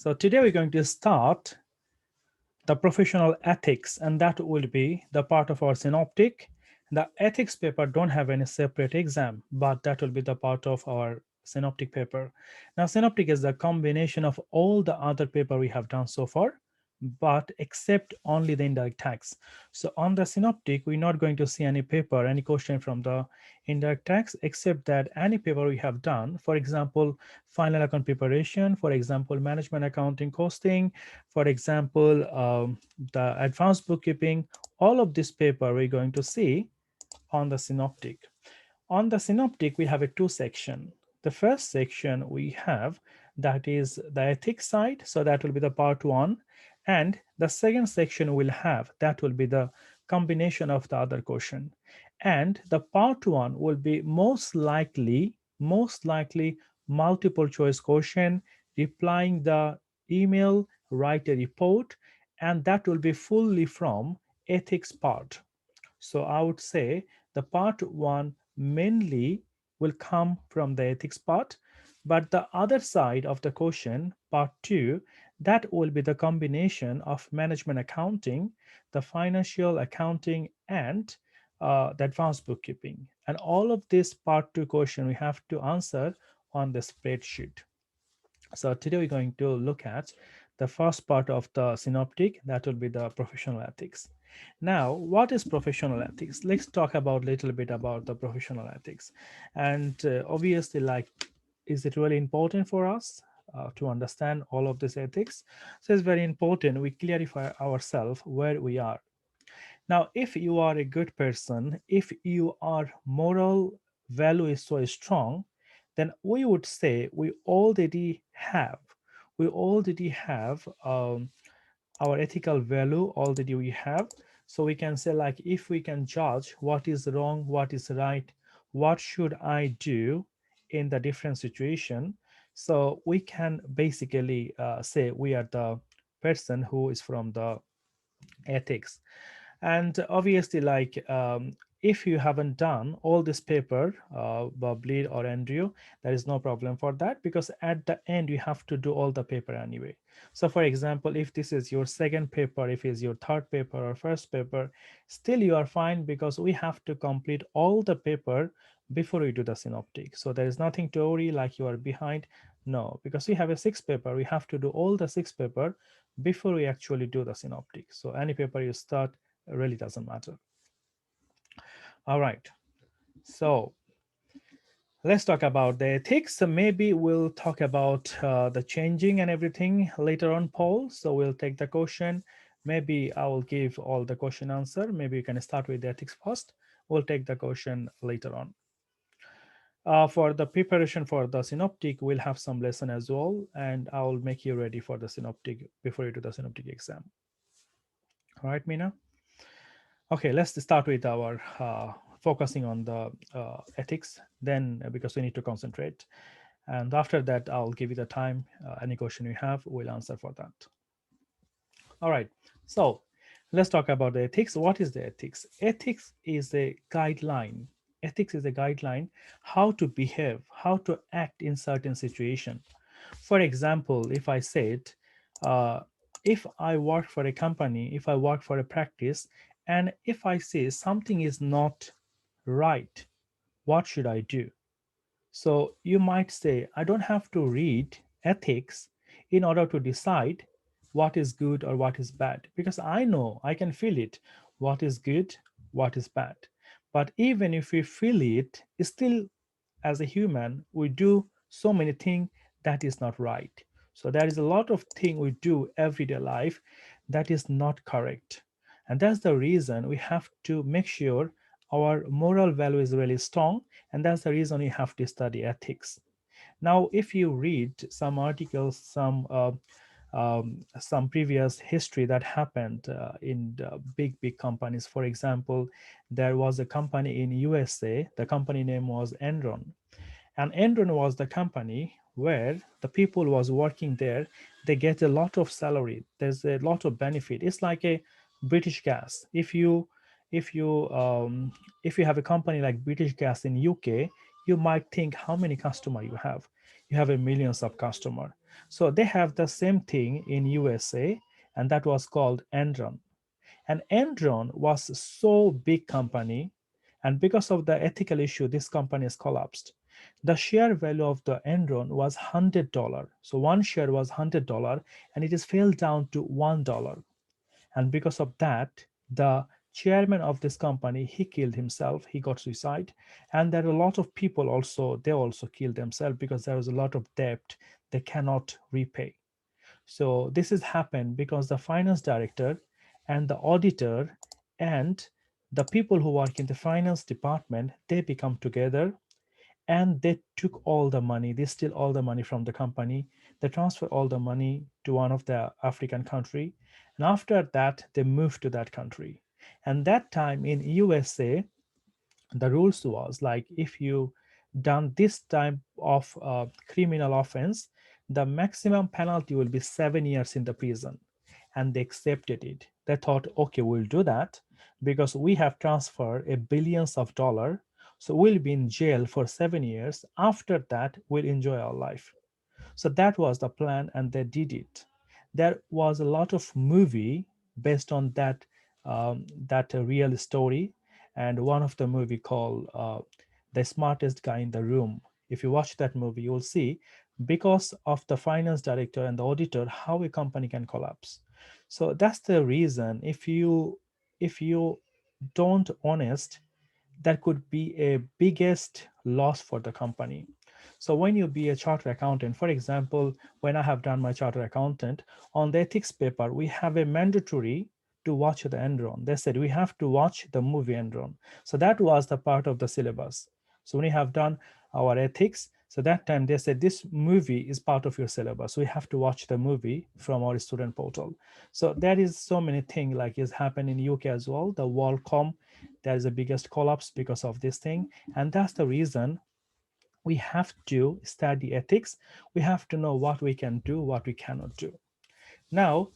So today we're going to start the professional ethics, and that will be the part of our synoptic. The ethics paper don't have any separate exam, but that will be the part of our synoptic paper. Now synoptic is the combination of all the other paper we have done so far, but except only the indirect tax. So on the synoptic we're not going to see any paper, any question from the indirect tax, except that any paper we have done, for example final account preparation, for example management accounting costing, for example the advanced bookkeeping, all of this paper we're going to see on the synoptic. On the synoptic we have a two section. The first section we have, that is the ethics side, so that will be the part one, and the second section will have, that will be the combination of the other question. And the part one will be most likely multiple choice question, replying the email, write a report, and that will be fully from ethics part. So I would say the part one mainly will come from the ethics part, but the other side of the question, part two, that will be the combination of management accounting, the financial accounting, and the advanced bookkeeping. And all of this part two question we have to answer on the spreadsheet. So today we're going to look at the first part of the synoptic, that will be the professional ethics. Now, what is professional ethics? Let's talk about a little bit about the professional ethics. And obviously, like, is it really important for us to understand all of this ethics? So it's very important we clarify ourselves where we are. Now, if you are a good person, if your moral value is so strong, then we would say we already have our ethical value already we have. So we can say, like, if we can judge what is wrong, what is right, what should I do in the different situation, so we can basically say we are the person who is from the ethics. And obviously, like, if you haven't done all this paper, Bleed or Andrew, there is no problem for that, because at the end you have to do all the paper anyway. So for example, if this is your second paper, if it's your third paper or first paper, still you are fine, because we have to complete all the paper before we do the synoptic. So there is nothing to worry like you are behind. No, because we have a six paper, we have to do all the six paper before we actually do the synoptic. So any paper you start really doesn't matter. All right, so let's talk about the ethics. So maybe we'll talk about the changing and everything later on, Paul. So we'll take the question. Maybe I will give all the question answer. Maybe you can start with the ethics first. We'll take the question later on. For the preparation for the synoptic, we'll have some lesson as well, and I will make you ready for the synoptic before you do the synoptic exam. All right, Mina. Okay, let's start with our focusing on the ethics. Then, because we need to concentrate, and after that, I'll give you the time. Any question you have, we'll answer for that. All right. So, let's talk about the ethics. What is the ethics? Ethics is a guideline. Ethics is a guideline how to behave, how to act in certain situation. For example, if I said, uh, if I work for a company, if I work for a practice, and if I say something is not right, what should I do? So you might say, I don't have to read ethics in order to decide what is good or what is bad, because I know, I can feel it, what is good, what is bad. But even if we feel it, still as a human, we do so many things that is not right. So there is a lot of thing we do everyday life that is not correct. And that's the reason we have to make sure our moral value is really strong. And that's the reason we have to study ethics. Now, if you read some articles, some previous history that happened in the big companies. For example, there was a company in USA. The company name was Enron, and Enron was the company where the people was working there. They get a lot of salary. There's a lot of benefit. It's like a British Gas. If you if you have a company like British Gas in UK, you might think how many customer you have. You have a millions of customer. So they have the same thing in USA, and that was called Enron. And Enron was so big company, and because of the ethical issue, this company has collapsed. The share value of the Enron was $100. So one share was $100, and it is fell down to $1. And because of that, the chairman of this company, he killed himself, he got suicide. And there are a lot of people also, they also killed themselves because there was a lot of debt they cannot repay. So this has happened because the finance director and the auditor and the people who work in the finance department, they become together, and they took all the money, they steal all the money from the company, they transfer all the money to one of the African country, and after that they moved to that country. And that time in USA, the rules was like, if you done this type of criminal offense, the maximum penalty will be 7 years in the prison. And they accepted it. They thought, okay, we'll do that because we have transferred a billions of dollar, so we'll be in jail for 7 years. After that, we'll enjoy our life. So that was the plan, and they did it. There was a lot of movie based on that real story, and one of the movie called "The Smartest Guy in the Room." If you watch that movie, you will see because of the finance director and the auditor how a company can collapse. So that's the reason. If you don't honest, that could be a biggest loss for the company. So when you be a chartered accountant, for example, when I have done my chartered accountant, on the ethics paper, we have a mandatory to watch the Enron. They said we have to watch the movie Enron. So that was the part of the syllabus. So when we have done our ethics, so that time they said this movie is part of your syllabus. So we have to watch the movie from our student portal. So there is so many things like is happened in UK as well. The Worldcom, there is the biggest collapse because of this thing, and that's the reason we have to study ethics. We have to know what we can do, what we cannot do. Now,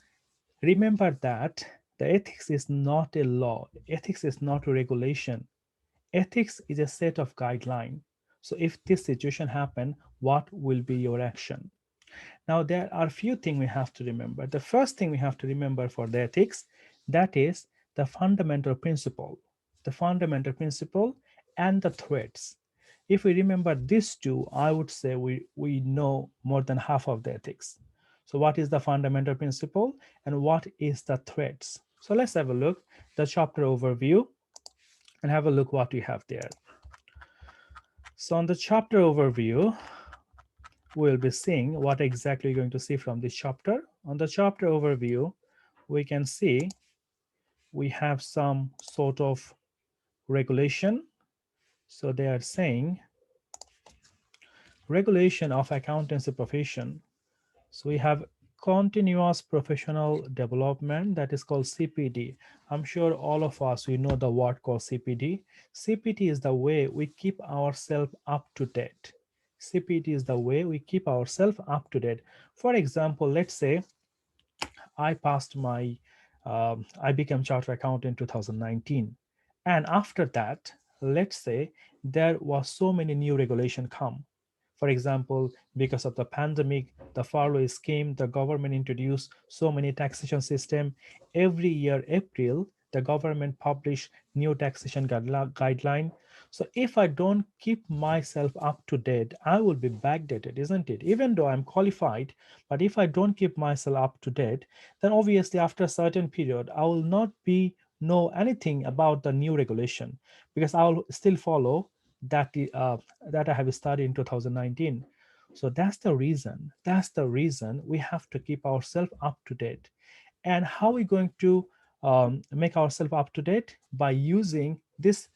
remember that the ethics is not a law, ethics is not a regulation. Ethics is a set of guidelines. So if this situation happen, what will be your action? Now, there are a few things we have to remember. The first thing we have to remember for the ethics, that is the fundamental principle, the fundamental principle and the threats. If we remember these two, I would say we know more than half of the ethics. So what is the fundamental principle and what is the threats? So let's have a look, the chapter overview, and have a look what we have there. So on the chapter overview, we'll be seeing what exactly you're going to see from this chapter. On the chapter overview, we can see we have some sort of regulation. So they are saying regulation of accountancy profession. So we have continuous professional development, that is called CPD. I'm sure all of us, we know the word called CPD. CPD is the way we keep ourselves up to date. CPD is the way we keep ourselves up to date. For example, let's say I passed my, I became chartered accountant in 2019. And after that, let's say there was so many new regulation come. For example, because of the pandemic, the furlough scheme, the government introduced so many taxation system. Every year, April, the government publish new taxation guideline. So if I don't keep myself up to date, I will be backdated, isn't it? Even though I'm qualified, but if I don't keep myself up to date, then obviously after a certain period, I will not be know anything about the new regulation because I'll still follow that I have studied in 2019. So that's the reason. That's the reason we have to keep ourselves up to date. And how are we going to make ourselves up to date? By using this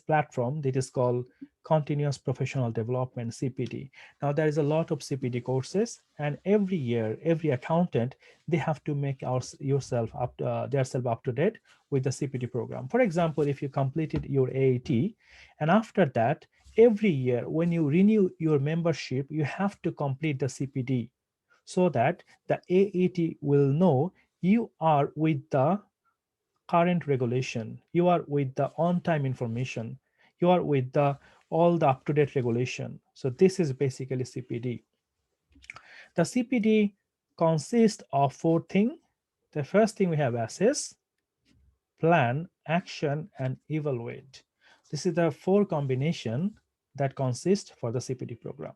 platform that is called continuous professional development, CPD. Now there is a lot of CPD courses, and every year every accountant, they have to make yourself up their self up to date with the CPD program. For example, if you completed your AAT, and after that every year when you renew your membership, you have to complete the CPD so that the AAT will know you are with the current regulation, you are with the on-time information, you are with the all the up-to-date regulation. So this is basically CPD. The CPD consists of four things. The first thing we have assess, plan, action, and evaluate. This is the four combination that consist for the CPD program.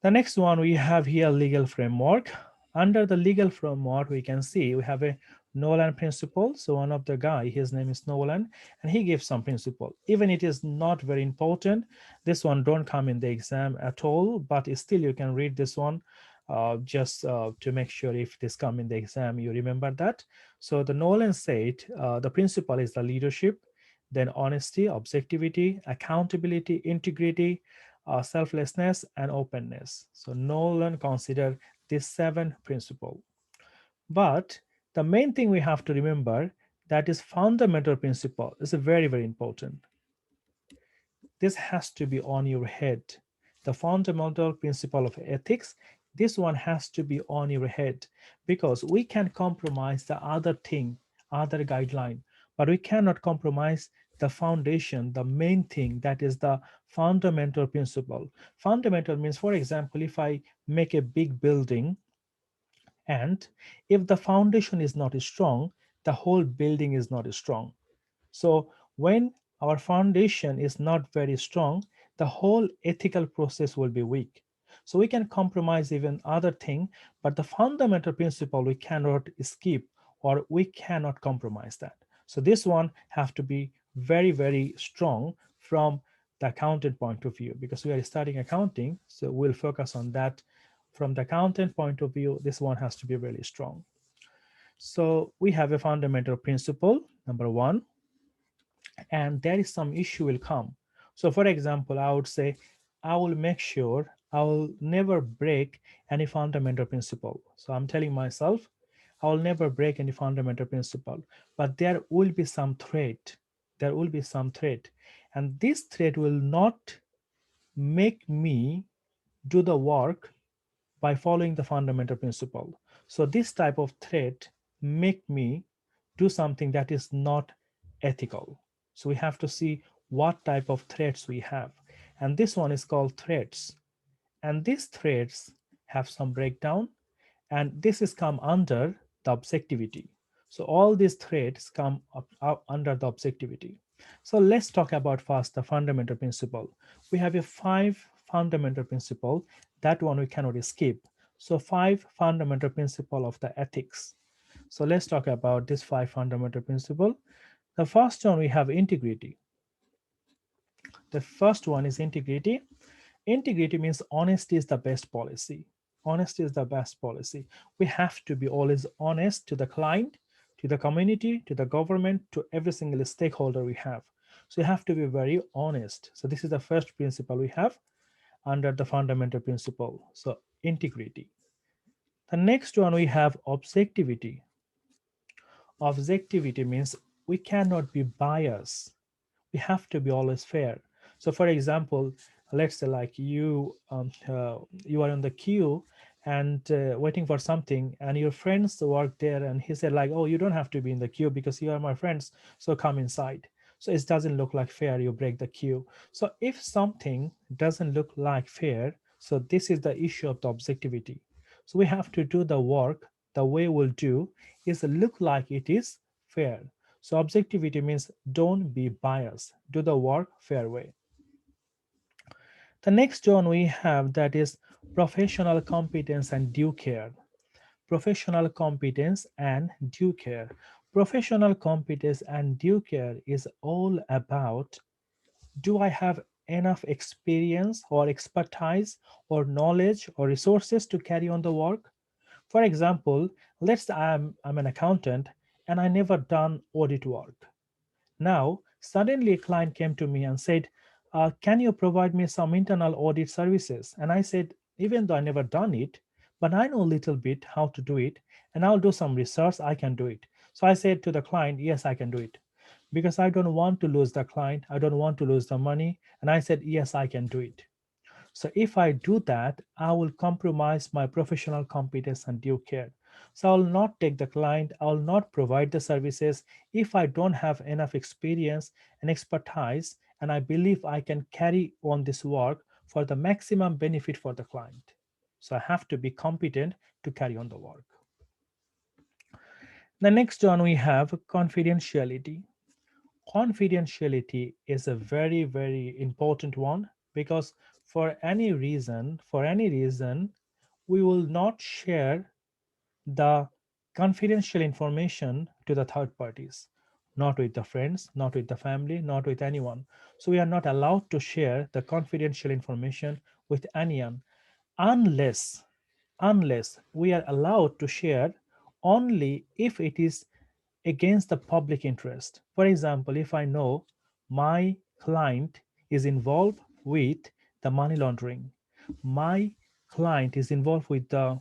The next one we have here legal framework. Under the legal framework, we can see we have a Nolan principle. So one of the guy, his name is Nolan, and he gives some principle. Even it is not very important. This one don't come in the exam at all, but still you can read this one just to make sure if this come in the exam, you remember that. So the Nolan said the principle is the leadership, then honesty, objectivity, accountability, integrity, selflessness, and openness. So Nolan considered these seven principles. But the main thing we have to remember that is fundamental principle is very, very important. This has to be on your head. The fundamental principle of ethics, this one has to be on your head because we can compromise the other thing, other guideline, but we cannot compromise the foundation, the main thing that is the fundamental principle. Fundamental means, for example, if I make a big building and if the foundation is not strong, the whole building is not strong. So when our foundation is not very strong, the whole ethical process will be weak. So we can compromise even other thing, but the fundamental principle we cannot skip or we cannot compromise that. So this one have to be very, very strong from the accountant point of view because we are studying accounting. So we'll focus on that from the accountant point of view. This one has to be really strong. So we have a fundamental principle, number one, and there is some issue will come. So for example, I would say I will make sure I will never break any fundamental principle. So I'm telling myself I will never break any fundamental principle, but there will be some threat. There will be some threat, and this threat will not make me do the work by following the fundamental principle. So this type of threat make me do something that is not ethical. So we have to see what type of threats we have. And this one is called threats. And these threats have some breakdown, and this is come under the objectivity. So all these threats come up under the objectivity. So let's talk about first the fundamental principle. We have a five fundamental principle. That one we cannot skip. So five fundamental principle of the ethics. So let's talk about this five fundamental principle. The first one we have integrity. The first one is integrity. Integrity means honesty is the best policy. Honesty is the best policy. We have to be always honest to the client, to the community, to the government, to every single stakeholder we have. So you have to be very honest. So this is the first principle we have under the fundamental principle. So integrity. The next one we have objectivity. Objectivity means we cannot be biased. We have to be always fair. So for example, let's say like you are in the queue and waiting for something, and your friends work there, and he said like, oh, you don't have to be in the queue because you are my friends, so come inside. So it doesn't look like fair, you break the queue. So if something doesn't look like fair, so this is the issue of the objectivity. So we have to do the work the way we'll do is look like it is fair. So objectivity means don't be biased. Do the work fair way. The next one we have that is professional competence and due care. Professional competence and due care. Professional competence and due care is all about, do I have enough experience or expertise or knowledge or resources to carry on the work? For example, let's say I'm an accountant and I never done audit work. Now, suddenly a client came to me and said, can you provide me some internal audit services? And I said, even though I never done it, but I know a little bit how to do it, and I'll do some research, I can do it. So I said to the client, yes, I can do it. Because I don't want to lose the client, I don't want to lose the money. And I said, yes, I can do it. So if I do that, I will compromise my professional competence and due care. So I will not take the client, I will not provide the services if I don't have enough experience and expertise, and I believe I can carry on this work for the maximum benefit for the client. So I have to be competent to carry on the work. The next one we have confidentiality. Confidentiality is a very, very important one because for any reason, we will not share the confidential information to the third parties, not with the friends, not with the family, not with anyone. So we are not allowed to share the confidential information with anyone unless we are allowed to share only if it is against the public interest. For example, if I know my client is involved with the money laundering, my client is involved with the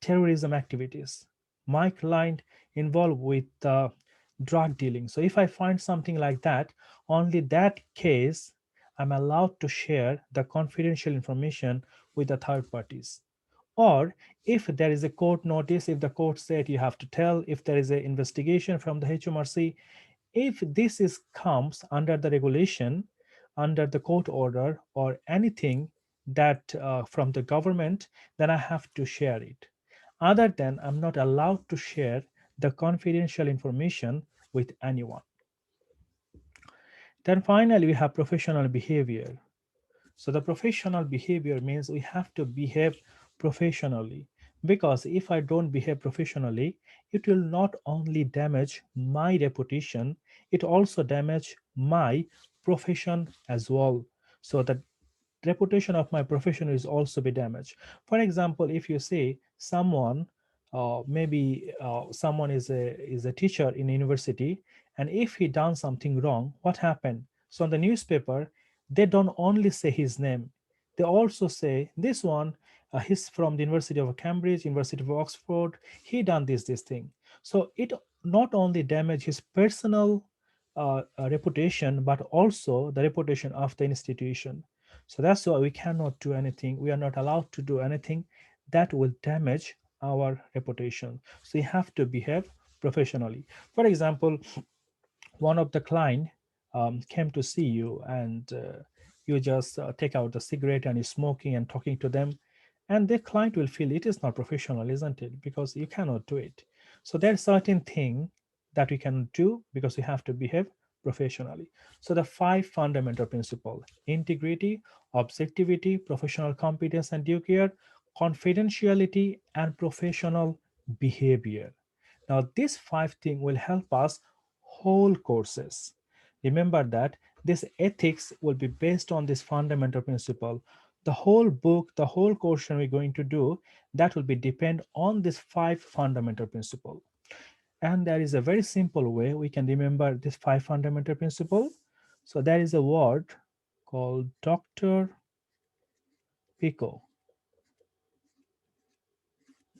terrorism activities, my client involved with the drug dealing. So if I find something like that, only that case I'm allowed to share the confidential information with the third parties. Or if there is a court notice, if the court said you have to tell, if there is an investigation from the HMRC, if this is comes under the regulation, under the court order, or anything that from the government, then I have to share it. Other than, I'm not allowed to share the confidential information with anyone. Then finally, we have professional behavior. So the professional behavior means we have to behave professionally, because if I don't behave professionally, it will not only damage my reputation, it also damage my profession as well. So the reputation of my profession is also be damaged. For example, if you say someone, maybe someone is a teacher in university, and if he done something wrong, what happened? So on the newspaper, they don't only say his name, they also say this one, he's from the University of Cambridge, University of Oxford, he done this thing. So it not only damage his personal reputation, but also the reputation of the institution. So that's why we cannot do anything. We are not allowed to do anything that will damage our reputation. So you have to behave professionally. For example, one of the client came to see you, and you just take out the cigarette and you're smoking and talking to them, and the client will feel it is not professional, isn't it? Because you cannot do it. So there's certain thing that we can do because we have to behave professionally. So the five fundamental principle: integrity, objectivity, professional competence and due care, confidentiality, and professional behavior. Now, these five things will help us whole courses. Remember that this ethics will be based on this fundamental principle. The whole book, the whole course we're going to do, that will be depend on this five fundamental principle. And there is a very simple way we can remember this five fundamental principle. So there is a word called Dr. Pico.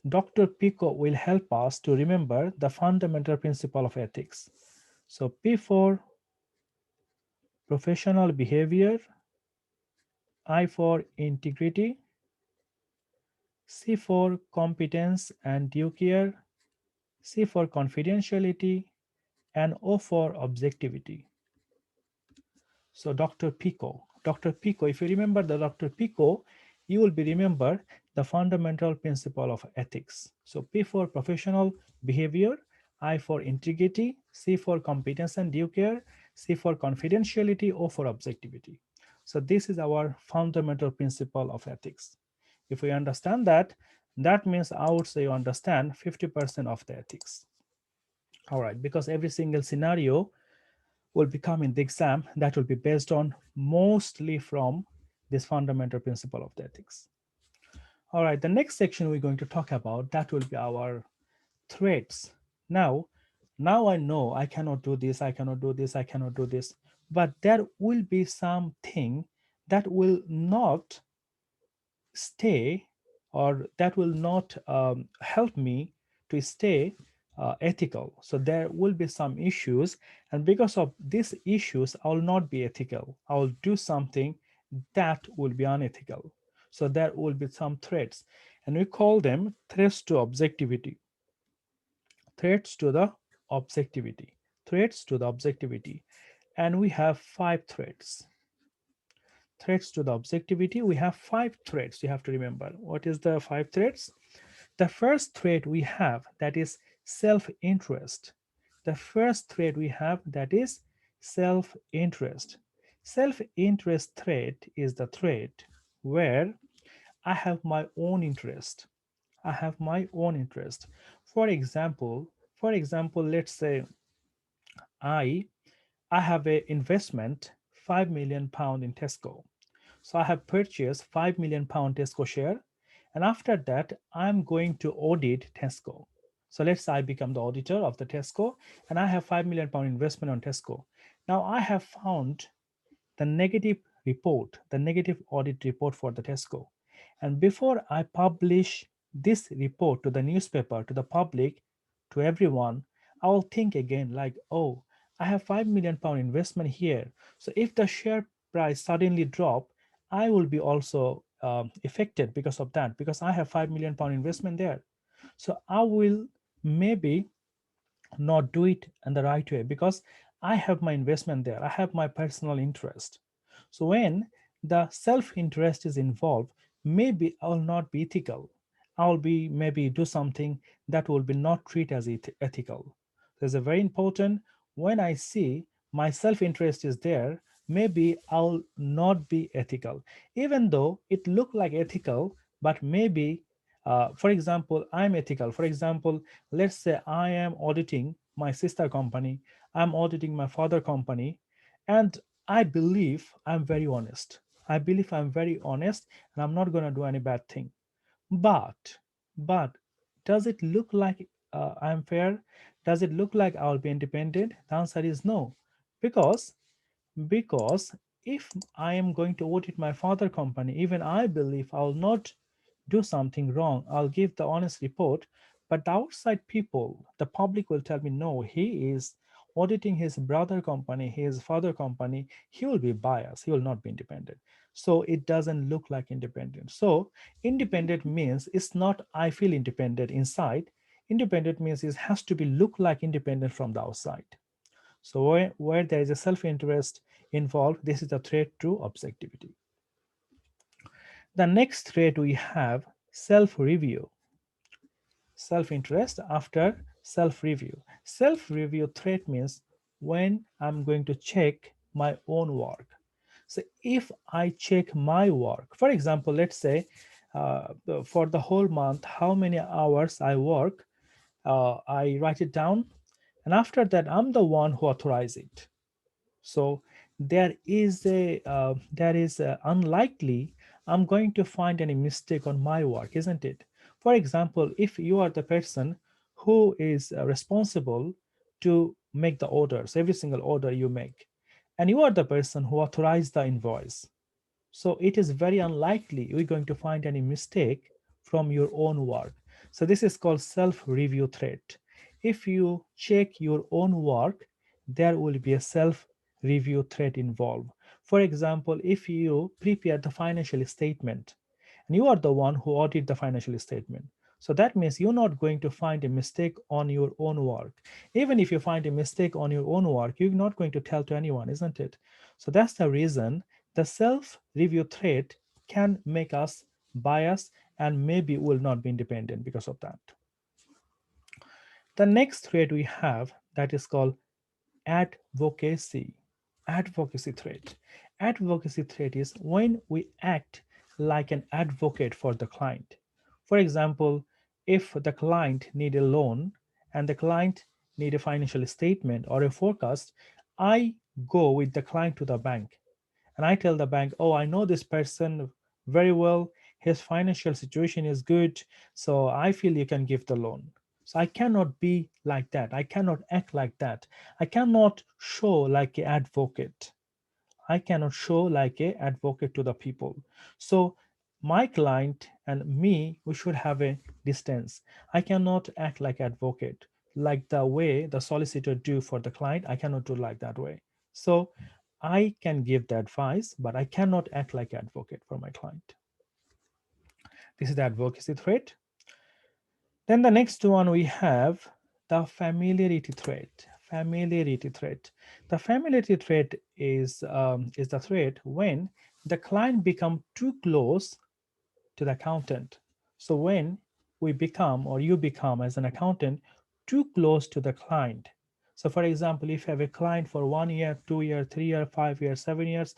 Dr. Pico will help us to remember the fundamental principle of ethics. So P for professional behavior, I for integrity, C for competence and due care, C for confidentiality, and O for objectivity. So Dr. Pico, if you remember the Dr. Pico, you will be remember the fundamental principle of ethics. So P for professional behavior, I for integrity, C for competence and due care, C for confidentiality, O for objectivity. So this is our fundamental principle of ethics. If we understand that, that means I would say you understand 50% of the ethics. All right, because every single scenario will become in the exam that will be based on mostly from this fundamental principle of the ethics. All right, the next section we're going to talk about, that will be our threats. Now I know I cannot do this, I cannot do this, I cannot do this, but there will be something that will not stay, or that will not help me to stay ethical. So there will be some issues, and because of these issues I will not be ethical, I will do something that will be unethical. So there will be some threats, and we call them threats to objectivity. threats to the threats to the objectivity. And we have five threats. threats to the objectivity, we have 5 threats. You have to remember what is the 5 threats. The first threat we have, that is self-interest. The first threat we have, that is self-interest. Self-interest threat is the threat where I have my own interest. I have my own interest. For example, let's say I I have a investment £5 million in Tesco. So I have purchased £5 million Tesco share, and after that I'm going to audit Tesco. So let's say I become the auditor of the Tesco, and I have £5 million investment on Tesco. Now I have found the negative audit report for the Tesco. And before I publish this report to the newspaper, to the public, to everyone, I will think again like, oh, I have £5 million investment here. So if the share price suddenly drop, I will be also affected because of that, because I have £5 million investment there. So I will maybe not do it in the right way because I have my investment there. I have my personal interest. So when the self-interest is involved, maybe I will not be ethical. I will be maybe do something that will be not treated as ethical. There's a very important, when I see my self-interest is there, maybe I'll not be ethical, even though it look like ethical, but maybe for example, I'm ethical. For example, let's say I am auditing my sister company, I'm auditing my father company, and I believe I'm very honest. I believe I'm very honest and I'm not going to do any bad thing. But does it look like I'm fair? Does it look like I'll be independent? The answer is no. Because because if I am going to audit my father company, even I believe I'll not do something wrong, I'll give the honest report. But the outside people, the public will tell me, no, he is auditing his brother company, his father company. He will be biased. He will not be independent. So it doesn't look like independent. So independent means it's not I feel independent inside. Independent means it has to be look like independent from the outside. So where there is a self-interest involved, this is a threat to objectivity. The next threat we have self-review. Self-interest after self-review. Self-review threat means when I'm going to check my own work. So if I check my work, for example, let's say for the whole month, how many hours I work, I write it down, and after that, I'm the one who authorize it. So there is unlikely I'm going to find any mistake on my work, isn't it? For example, if you are the person who is responsible to make the orders, every single order you make, and you are the person who authorized the invoice, so it is very unlikely you're going to find any mistake from your own work. So this is called self-review threat. If you check your own work, there will be a self-review threat involved. For example, if you prepare the financial statement and you are the one who audit the financial statement, so that means you're not going to find a mistake on your own work. Even if you find a mistake on your own work, you're not going to tell to anyone, isn't it? So that's the reason the self review threat can make us biased and maybe will not be independent because of that. The next threat we have, that is called advocacy. Advocacy threat. Advocacy threat is when we act like an advocate for the client. For example, if the client need a loan and the client need a financial statement or a forecast, I go with the client to the bank and I tell the bank, oh, I know this person very well. His financial situation is good. So I feel you can give the loan. So I cannot be like that. I cannot act like that. I cannot show like an advocate. I cannot show like a advocate to the people. So my client and me, we should have a distance. I cannot act like advocate, like the way the solicitor do for the client. I cannot do like that way. So I can give the advice, but I cannot act like advocate for my client. This is the advocacy threat. Then the next one we have the familiarity threat. Familiarity threat. The familiarity threat is the threat when the client become too close to the accountant. So when we become, or you become as an accountant, too close to the client. So for example, if you have a client for 1 year, 2 year, 3 year, 5 years, 7 years,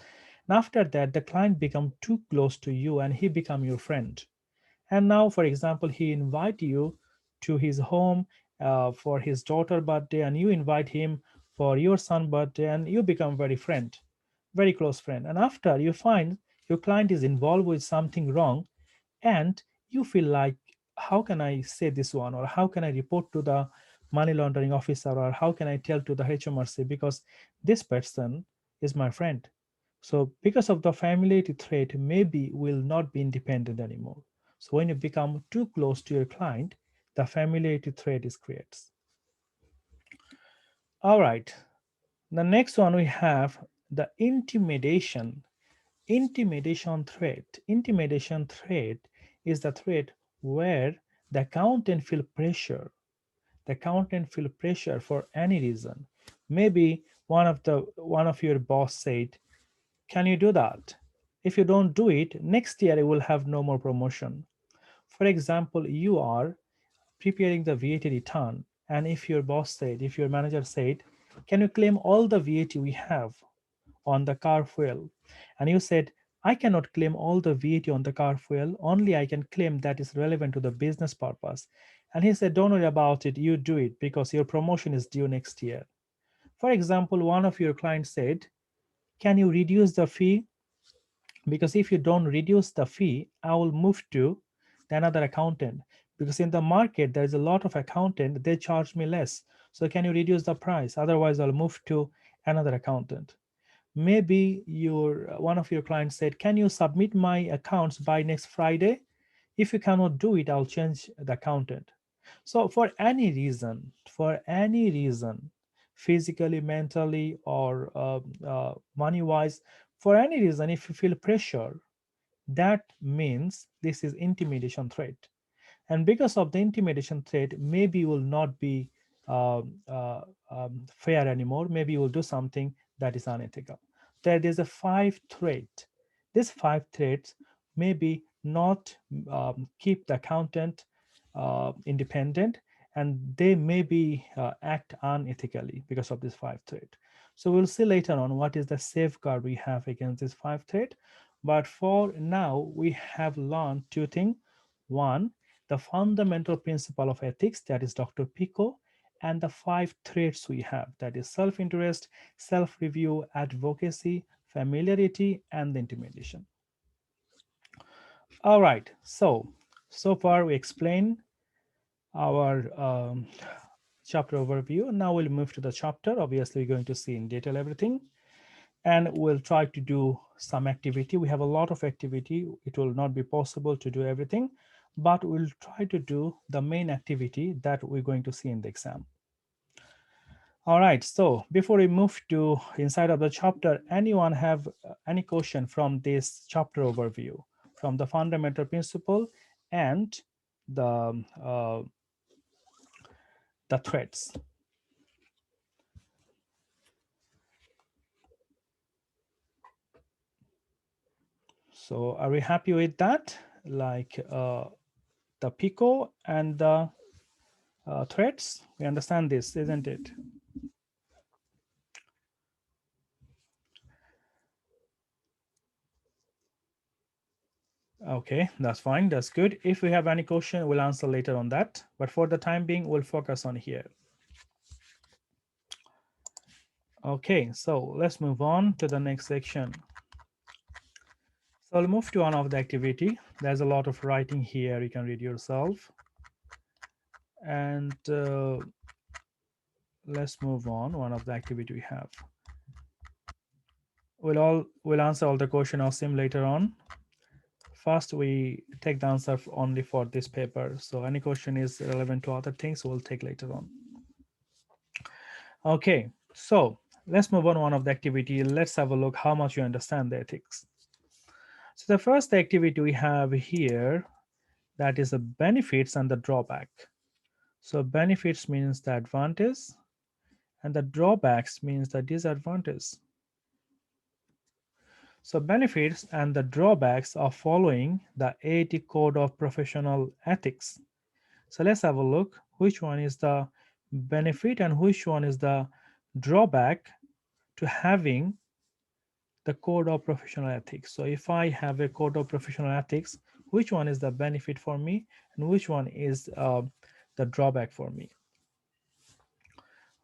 and after that the client become too close to you and he become your friend. And now, for example, he invite you to his home for his daughter birthday, and you invite him for your son birthday, and you become very friend, very close friend. And after you find your client is involved with something wrong, and you feel like, how can I say this one, or how can I report to the money laundering officer, or how can I tell to the HMRC, because this person is my friend. So because of the familiarity threat, maybe will not be independent anymore. So when you become too close to your client, the familiarity threat is creates. All right, the next one we have the intimidation. Intimidation threat is the threat where the accountant feel pressure. The accountant feel pressure for any reason. Maybe one of your boss said, "Can you do that? If you don't do it, next year you will have no more promotion." For example, you are preparing the VAT return, and if your manager said, "Can you claim all the VAT we have on the car fuel?" And you said, "I cannot claim all the VAT on the car fuel, only I can claim that is relevant to the business purpose." And he said, "Don't worry about it, you do it because your promotion is due next year." For example, one of your clients said, "Can you reduce the fee? Because if you don't reduce the fee, I will move to the another accountant, because in the market there is a lot of accountant, they charge me less. So can you reduce the price? Otherwise I'll move to another accountant." Maybe your one of your clients said, "Can you submit my accounts by next Friday? If you cannot do it, I'll change the accountant." So for any reason, physically, mentally, or money wise, for any reason, if you feel pressure, that means this is intimidation threat. And because of the intimidation threat, maybe you will not be fair anymore. Maybe you will do something that is unethical. There's a five threat. These five threats maybe not keep the accountant independent, and they maybe act unethically because of this five threat. So we'll see later on what is the safeguard we have against this five threat. But for now, we have learned two things. One, the fundamental principle of ethics, that is Dr. Pico, and the five traits we have, that is self-interest, self-review, advocacy, familiarity, and the intimidation. All right, so far we explained our chapter overview. Now we'll move to the chapter. Obviously, we're going to see in detail everything, and we'll try to do some activity. We have a lot of activity. It will not be possible to do everything, but we'll try to do the main activity that we're going to see in the exam. All right, so before we move to inside of the chapter, anyone have any question from this chapter overview, from the fundamental principle and uh, the threats? So are we happy with that? Like the PICO and the threats? We understand this, isn't it? Okay, that's fine. That's good. If we have any question, we'll answer later on that. But for the time being, we'll focus on here. Okay, so let's move on to the next section. So I'll move to one of the activity. There's a lot of writing here. You can read yourself. And let's move on. One of the activity we have. We'll answer all the question of sim later on. First, we take the answer only for this paper. So any question is relevant to other things, we'll take later on. Okay, so let's move on one of the activity. Let's have a look how much you understand the ethics. So the first activity we have here, that is the benefits and the drawback. So benefits means the advantage, and the drawbacks means the disadvantage. So benefits and the drawbacks of following the AAT Code of Professional Ethics. So let's have a look which one is the benefit and which one is the drawback to having the code of professional ethics. So if I have a code of professional ethics, which one is the benefit for me and which one is the drawback for me?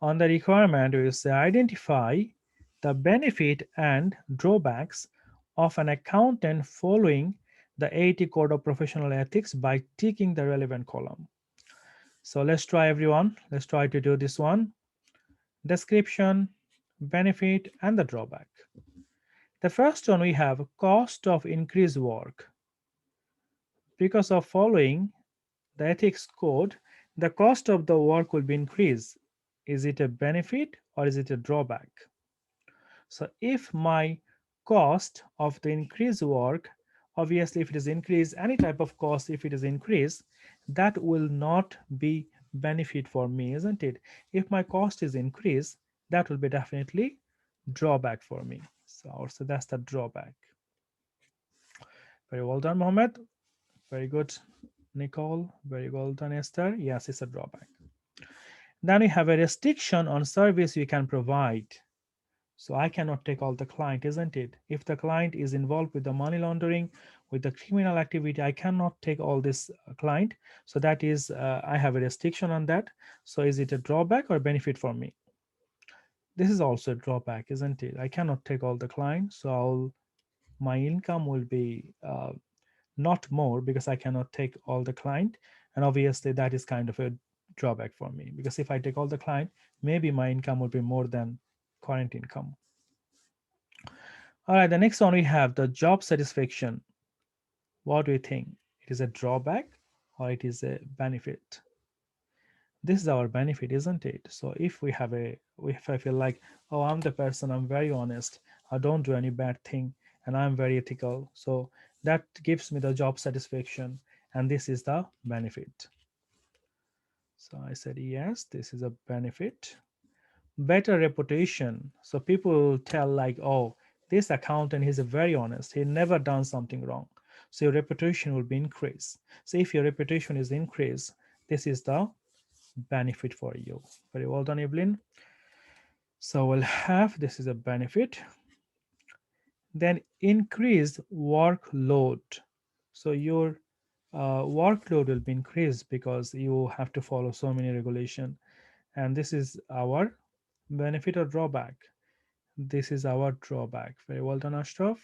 On the requirement, we say identify the benefit and drawbacks of an accountant following the AAT Code of Professional Ethics by ticking the relevant column. So let's try everyone. Let's try to do this one. Description, benefit, and the drawback. The first one we have cost of increased work. Because of following the ethics code, the cost of the work will be increased. Is it a benefit or is it a drawback? So if my cost of the increased work, obviously if it is increased, any type of cost, if it is increased, that will not be benefit for me, isn't it? If my cost is increased, that will be definitely drawback for me. So that's the drawback. Very well done, Mohammed. Very good, Nicole. Very well done, Esther. Yes, it's a drawback. Then we have a restriction on service you can provide. So I cannot take all the client, isn't it? If the client is involved with the money laundering, with the criminal activity, I cannot take all this client. So that is, I have a restriction on that. So is it a drawback or benefit for me? This is also a drawback, isn't it? I cannot take all the clients. So my income will be not more because I cannot take all the client. And obviously that is kind of a drawback for me because if I take all the client, maybe my income would be more than current income. All right, the next one we have the job satisfaction. What do you think? It is a drawback or it is a benefit? This is our benefit, isn't it? So if we have if I feel like, oh, I'm the person, I'm very honest, I don't do any bad thing, and I'm very ethical, so that gives me the job satisfaction, and this is the benefit. So I said yes, this is a benefit. Better reputation. So people will tell like, oh, this accountant, he's a very honest, he never done something wrong. So your reputation will be increased. So if your reputation is increased, this is the benefit for you. Very well done, Evelyn. So we'll have, this is a benefit. Then increased workload. So your workload will be increased because you have to follow so many regulation, and this is our benefit or drawback. This is our drawback. Very well done, Ashraf.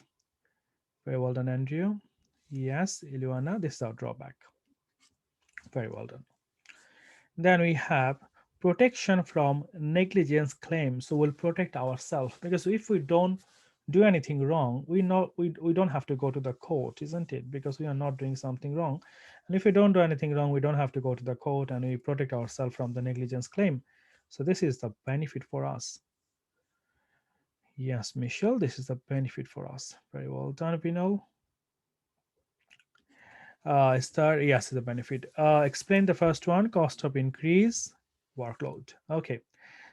Very well done, Andrew. Yes, Iluana, this is our drawback. Very well done. Then we have protection from negligence claims. So we'll protect ourselves because if we don't do anything wrong, we don't have to go to the court, isn't it? Because we are not doing something wrong. And if we don't do anything wrong, we don't have to go to the court and we protect ourselves from the negligence claim. So this is the benefit for us. Yes, Michelle, this is the benefit for us. Very well done, Pinal. Start, yes, the benefit. Explain the first one, cost of increase, workload. Okay.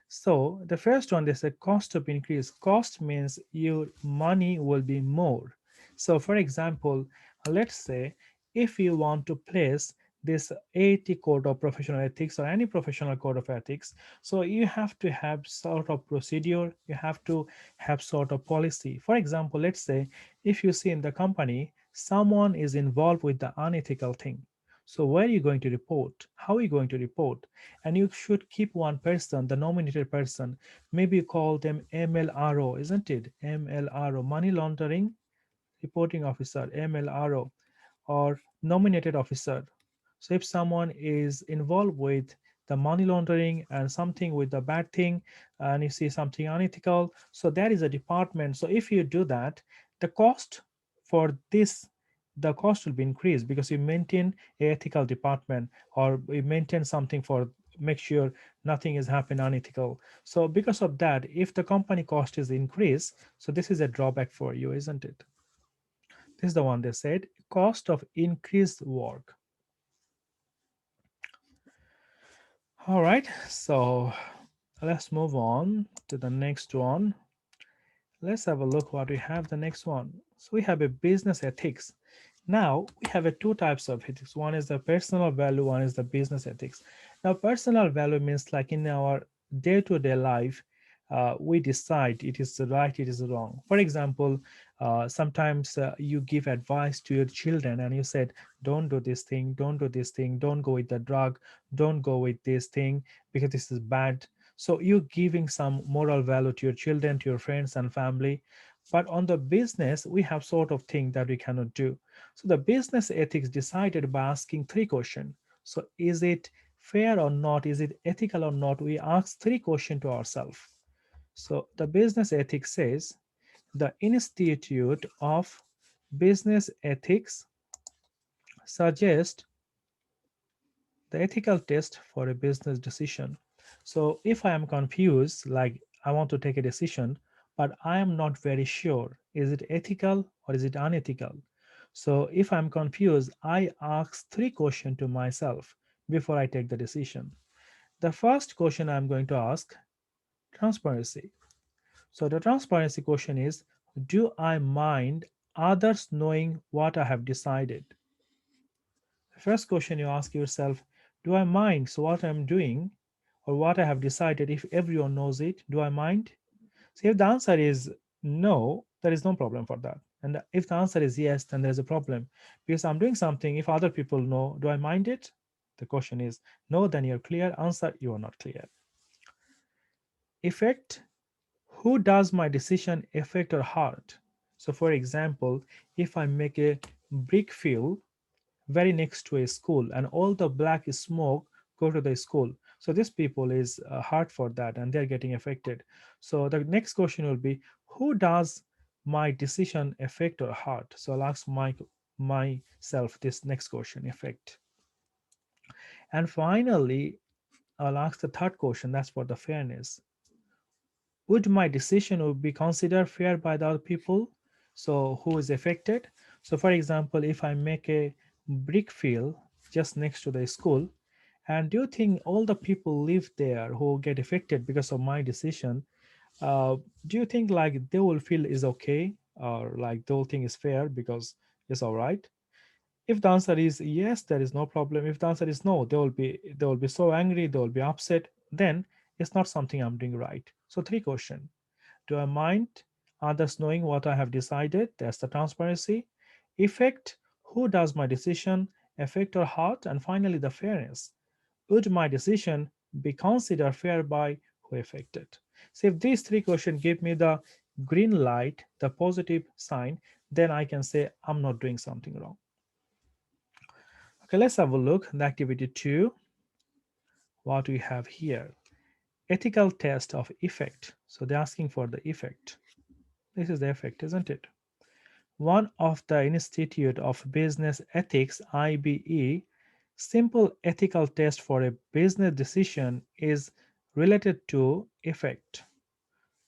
So the first one, there's a cost of increase. Cost means your money will be more. So for example, let's say if you want to place this AAT code of professional ethics or any professional code of ethics, so you have to have sort of procedure, you have to have sort of policy. For example, let's say if you see in the company someone is involved with the unethical thing, so where are you going to report? How are you going to report? And you should keep one person, the nominated person. Maybe you call them MLRO, isn't it? MLRO, money laundering reporting officer, MLRO, or nominated officer. So if someone is involved with the money laundering and something with the bad thing, and you see something unethical, so that is a department. So if you do that, the cost for this, the cost will be increased because you maintain a ethical department or you maintain something for make sure nothing is happening unethical. So because of that, if the company cost is increased, so this is a drawback for you, isn't it? This is the one they said, cost of increased work. All right, so let's move on to the next one. Let's have a look what we have. The next one. So we have a business ethics. Now we have a two types of ethics. One is the personal value, one is the business ethics. Now personal value means like in our day-to-day life, we decide it is right, it is wrong. For example, sometimes you give advice to your children and you said, don't do this thing, don't do this thing, don't go with the drug, don't go with this thing because this is bad. So you're giving some moral value to your children, to your friends and family. But on the business, we have sort of thing that we cannot do. So the business ethics decided by asking three questions. So is it fair or not? Is it ethical or not? We ask three questions to ourselves. So the business ethics says the Institute of Business Ethics suggests the ethical test for a business decision. So if I am confused, like I want to take a decision, but I am not very sure, is it ethical or is it unethical? So if I'm confused, I ask three questions to myself before I take the decision. The first question I'm going to ask, transparency. So the transparency question is, do I mind others knowing what I have decided? The first question you ask yourself, do I mind so what I'm doing or what I have decided if everyone knows it? Do I mind? So if the answer is no, there is no problem for that. And if the answer is yes, then there's a problem because I'm doing something. If other people know, do I mind it? The question is no, then you're clear. Answer, you are not clear. Effect, who does my decision affect or hurt? So, for example, if I make a brick field very next to a school and all the black smoke go to the school, so this people is hurt for that and they're getting affected. So the next question will be, who does my decision affect or hurt? So I'll ask myself this next question, effect. And finally, I'll ask the third question, that's for the fairness. Would my decision would be considered fair by the other people, so who is affected? So for example, if I make a brick field just next to the school, and do you think all the people live there who get affected because of my decision, uh, do you think like they will feel is okay or like the whole thing is fair because it's all right? If the answer is yes, there is no problem. If the answer is no, they will be so angry, they will be upset, then it's not something I'm doing right. So three questions. Do I mind others knowing what I have decided? That's the transparency. Effect, who does my decision affect or hurt? And finally, the fairness. Would my decision be considered fair by who affected? So if these three questions give me the green light, the positive sign, then I can say I'm not doing something wrong. Okay, let's have a look. The activity two, what we have here. Ethical test of effect. So they're asking for the effect. This is the effect, isn't it? One of the Institute of Business Ethics IBE simple ethical test for a business decision is related to effect.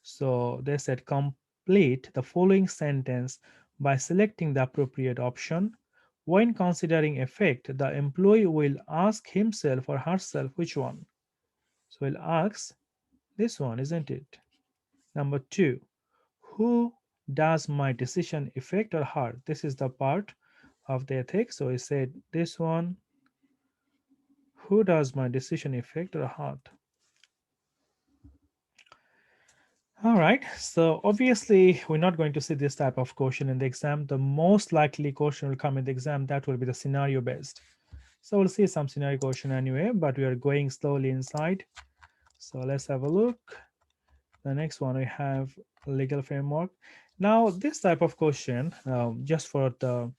So they said complete the following sentence by selecting the appropriate option. When considering effect, the employee will ask himself or herself which one. So he'll ask this one, isn't it? Number two, who does my decision affect or hurt? This is the part of the ethics. So I said this one, who does my decision affect or hurt? All right. So obviously, we're not going to see this type of question in the exam. The most likely question will come in the exam. That will be the scenario based. So we'll see some scenario question anyway, but we are going slowly inside. So let's have a look. The next one we have legal framework. Now, this type of question, just for the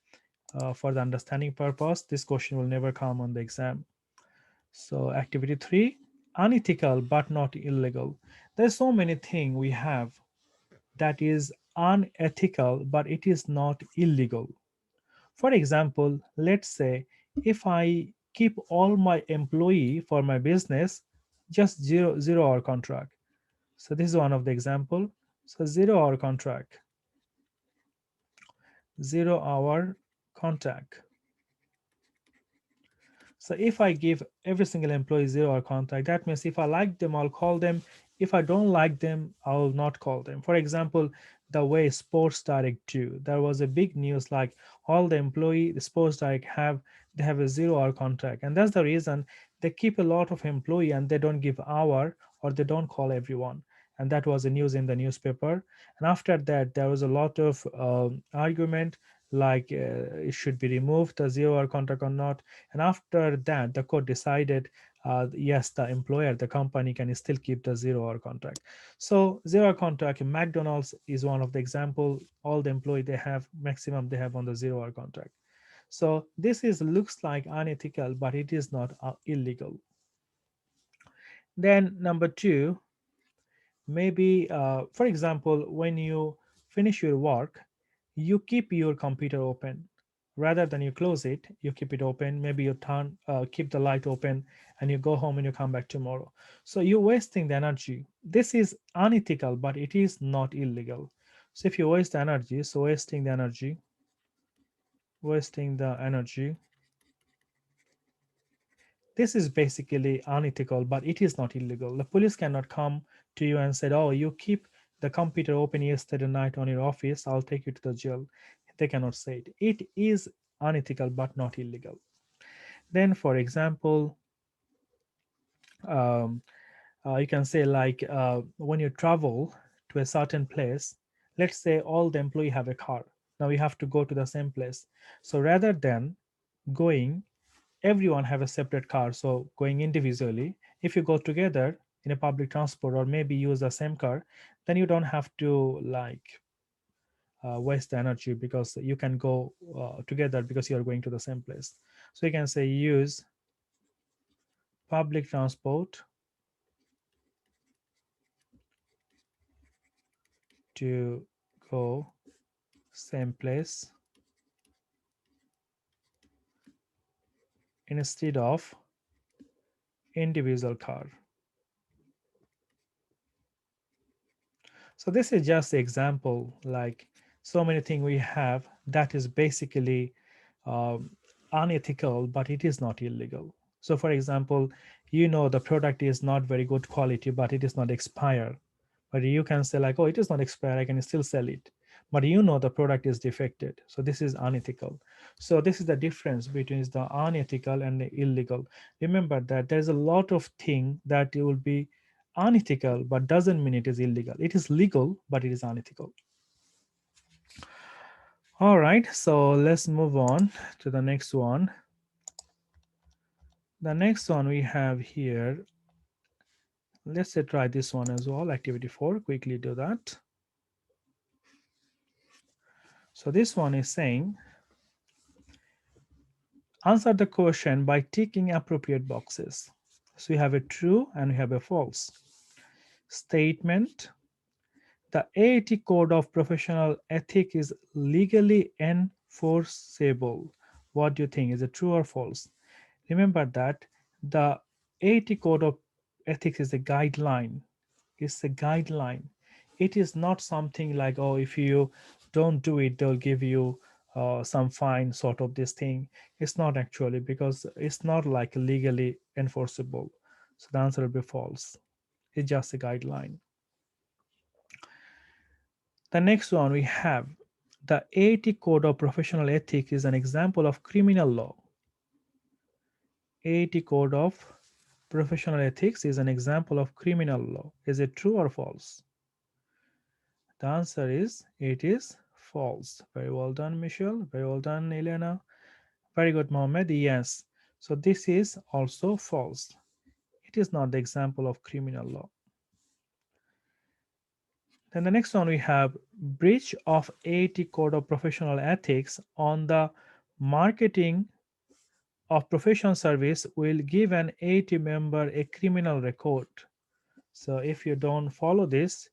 understanding purpose, this question will never come on the exam. So activity three, unethical but not illegal. There's so many things we have that is unethical, but it is not illegal. For example, let's say if I keep all my employee for my business, just zero hour contract. So this is one of the example. So 0 hour contract, 0 hour contract. So if I give every single employee 0 hour contract, that means if I like them, I'll call them. If I don't like them, I'll not call them. For example, the way Sports Direct do. There was a big news like all the Sports Direct they have a 0 hour contract, and that's the reason they keep a lot of employee and they don't give hour or they don't call everyone. And that was the news in the newspaper. And after that, there was a lot of argument like it should be removed the 0 hour contract or not. And after that, the court decided yes, the employer, the company can still keep the 0 hour contract. So 0 hour contract in McDonald's is one of the example. All the employee they have maximum they have on the 0 hour contract. So this is looks like unethical, but it is not illegal. Then number two, maybe for example, when you finish your work, you keep your computer open rather than you close it. You keep it open. Maybe you keep the light open, and you go home and you come back tomorrow. So you're wasting the energy. This is unethical, but it is not illegal. So if you waste energy, so wasting the energy, this is basically unethical, but it is not illegal. The police cannot come to you and say, "Oh, you keep the computer open yesterday night on your office. I'll take you to the jail." They cannot say it. It is unethical, but not illegal. Then, for example, um, you can say like when you travel to a certain place, let's say all the employee have a car. Now you have to go to the same place. So rather than going everyone have a separate car, so going individually, if you go together in a public transport or maybe use the same car, then you don't have to like waste the energy because you can go together because you are going to the same place. So you can say use public transport to go same place instead of individual car. So this is just the example, like so many things we have that is basically um, unethical, but it is not illegal. So for example, the product is not very good quality, but it is not expire. But you can say like, oh, it is not expire, I can still sell it. But the product is defected. So this is unethical. So this is the difference between the unethical and the illegal. Remember that there's a lot of thing that will be unethical but doesn't mean it is illegal. It is legal but it is unethical. All right, so let's move on to the next one. The next one we have here, let's say try this one as well. Activity 4, quickly do that. So this one is saying answer the question by ticking appropriate boxes. So we have a true and we have a false statement. The AAT Code of Professional Ethics is legally enforceable. What do you think? Is it true or false? Remember that the AAT Code of Ethics is a guideline. It's a guideline. It is not something like, oh, if you don't do it, they'll give you some fine, sort of this thing. It's not actually, because it's not like legally enforceable. So the answer will be false. It's just a guideline. The next one we have the AAT Code of Professional Ethics is an example of criminal law. AAT Code of Professional Ethics is an example of criminal law. Is it true or false? The answer is it is false. Very well done, Michelle. Very well done, Elena. Very good, Mohammed. Yes. So this is also false. It is not the example of criminal law. Then the next one we have breach of AAT Code of Professional Ethics on the marketing of professional service will give an AAT member a criminal record. So if you don't follow this,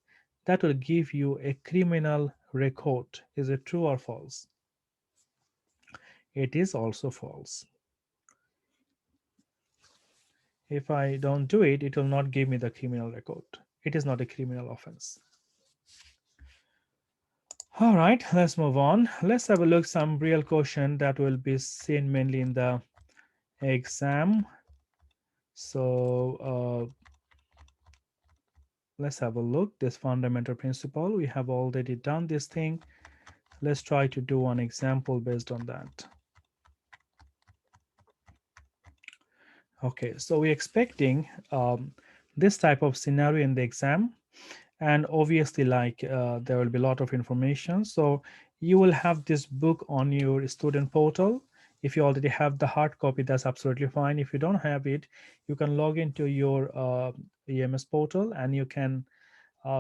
that will give you a criminal record. Is it true or false? It is also false. If I don't do it, it will not give me the criminal record. It is not a criminal offense. All right, let's move on. Let's have a look some real question that will be seen mainly in the exam. So Let's have a look. This fundamental principle, we have already done this thing. Let's try to do one example based on that. Okay, so we're expecting this type of scenario in the exam, and obviously there will be a lot of information. So you will have this book on your student portal. If you already have the hard copy, that's absolutely fine. If you don't have it, you can log into your EMS portal and you can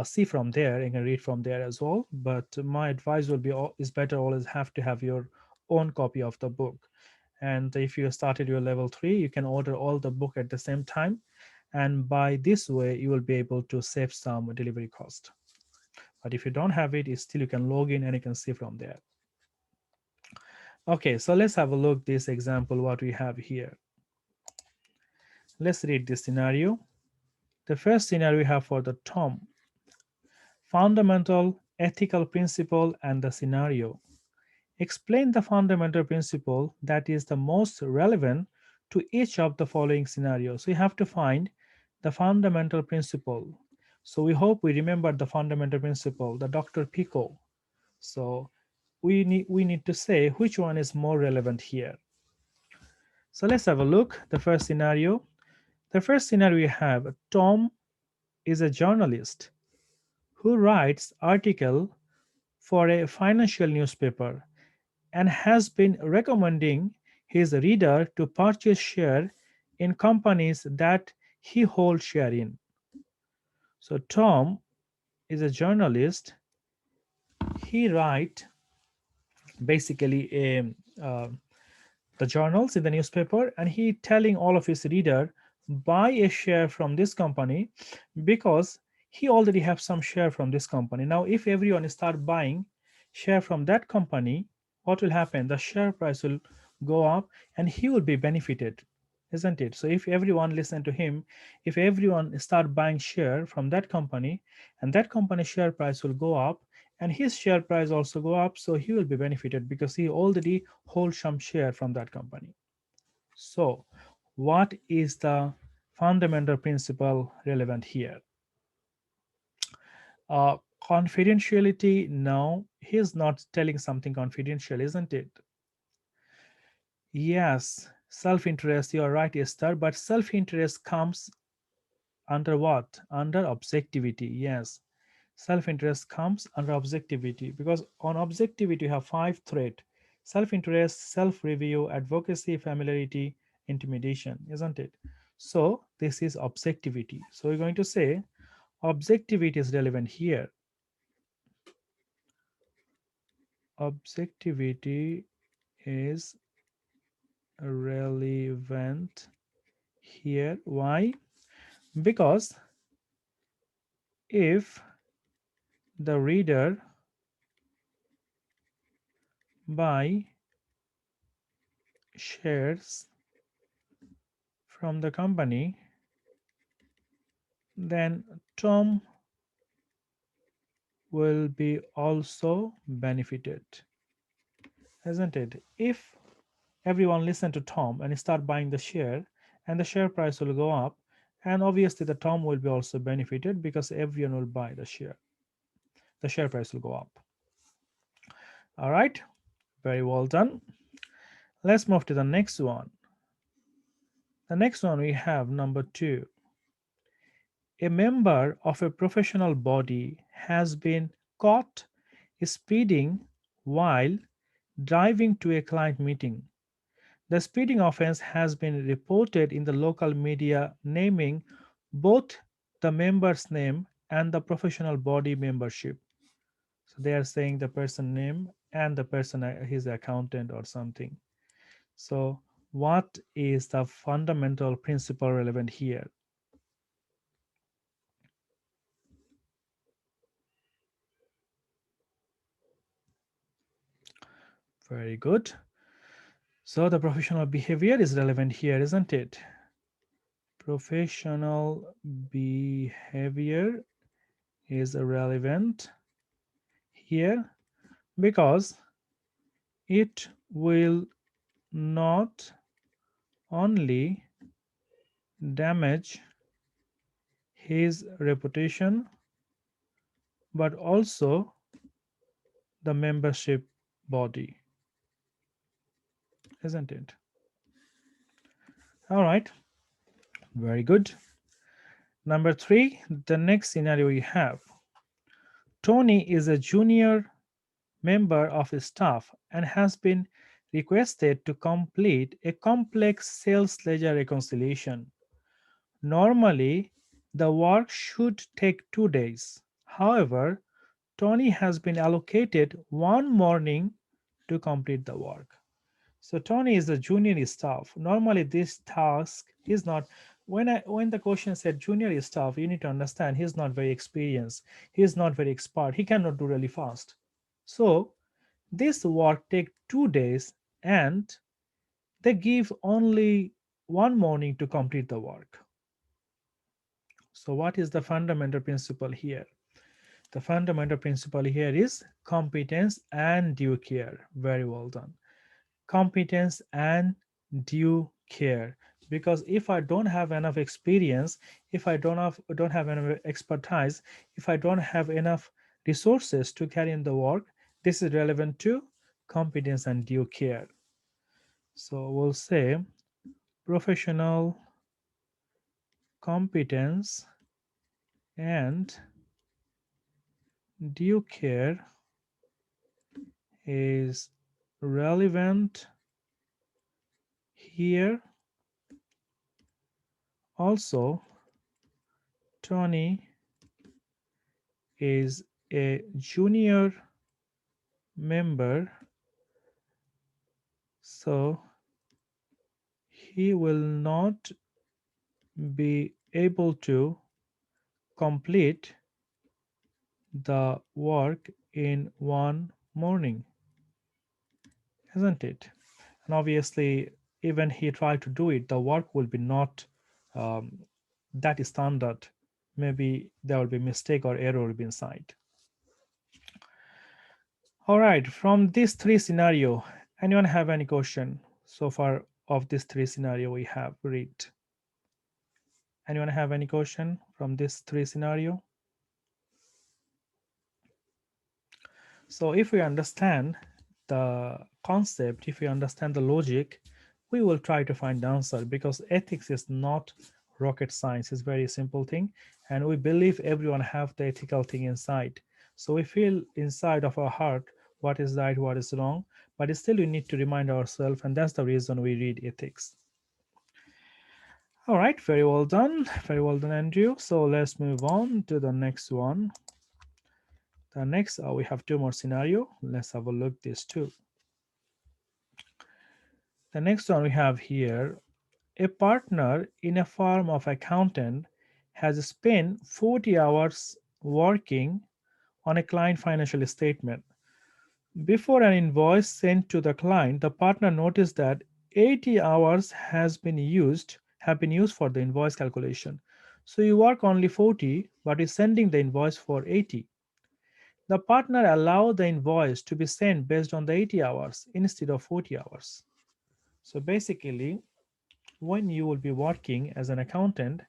see from there. You can read from there as well, but my advice will be is better always have to have your own copy of the book. And if you started your level 3, you can order all the book at the same time, and by this way you will be able to save some delivery cost. But if you don't have it, still you can log in and you can see from there. Okay, so let's have a look this example what we have here. Let's read this scenario. The first scenario we have for the Tom: fundamental ethical principle and the scenario. Explain the fundamental principle that is the most relevant to each of the following scenarios. So you have to find the fundamental principle. So we hope we remember the fundamental principle, the Dr. Pico. So we need to say which one is more relevant here. So let's have a look. The first scenario. The first scenario we have: Tom is a journalist who writes article for a financial newspaper and has been recommending his reader to purchase share in companies that he holds share in. So Tom is a journalist. He write basically the journals in the newspaper, and he telling all of his reader buy a share from this company because he already have some share from this company. Now if everyone start buying share from that company, what will happen? The share price will go up and he will be benefited, isn't it? So if everyone listen to him, if everyone start buying share from that company, and that company share price will go up and his share price also go up, so he will be benefited because he already holds some share from that company. So what is the fundamental principle relevant here? Confidentiality? No, he's not telling something confidential, isn't it? Yes, self-interest, you're right, Esther, but self-interest comes under what? Under objectivity. Yes, self-interest comes under objectivity, because on objectivity you have 5 threats: self-interest, self-review, advocacy, familiarity, intimidation, isn't it? So this is objectivity. So we're going to say objectivity is relevant here. Objectivity is relevant here. Why? Because if the reader buy shares from the company, then Tom will be also benefited, isn't it? If everyone listen to Tom and start buying the share, and the share price will go up, and obviously the Tom will be also benefited because everyone will buy the share. The share price will go up. All right, very well done. Let's move to the next one. The next one we have number 2. A member of a professional body has been caught speeding while driving to a client meeting. The speeding offense has been reported in the local media, naming both the member's name and the professional body membership. So they are saying the person name and the person, his accountant or something. So what is the fundamental principle relevant here? Very good. So the professional behavior is relevant here, isn't it? Professional behavior is relevant here because it will not only damage his reputation, but also the membership body, isn't it? All right, very good. Number three, the next scenario you have, Tony is a junior member of staff and has been requested to complete a complex sales ledger reconciliation. Normally, the work should take 2 days. However, Tony has been allocated one morning to complete the work. So Tony is a junior staff. Normally, this task is not. When the question said junior staff, you need to understand he's not very experienced. He's not very expert. He cannot do really fast. So this work take 2 days, and they give only one morning to complete the work. So what is the fundamental principle here? The fundamental principle here is competence and due care. Very well done. Competence and due care. Because if I don't have enough experience, if I don't have enough expertise, if I don't have enough resources to carry in the work, this is relevant to competence and due care. So we'll say professional competence and due care is relevant here. Also, Tony is a junior member, so he will not be able to complete the work in one morning, isn't it? And obviously, even he tried to do it, the work will be not um, that standard. Maybe there will be mistake or error will be inside. All right, from these three scenario, anyone have any question so far of these three scenario we have read? Anyone have any question from this three scenario? So if we understand the concept, if we understand the logic, we will try to find the answer, because ethics is not rocket science. It's very simple thing, and we believe everyone have the ethical thing inside. So we feel inside of our heart what is right, what is wrong, but still we need to remind ourselves, and that's the reason we read ethics. All right, very well done, Andrew. So let's move on to the next one. The next, we have two more scenario. Let's have a look these two. The next one we have here, a partner in a firm of accountant has spent 40 hours working on a client financial statement. Before an invoice sent to the client, the partner noticed that 80 hours have been used for the invoice calculation. So you work only 40, but is sending the invoice for 80. The partner allowed the invoice to be sent based on the 80 hours instead of 40 hours. So basically, when you will be working as an accountant,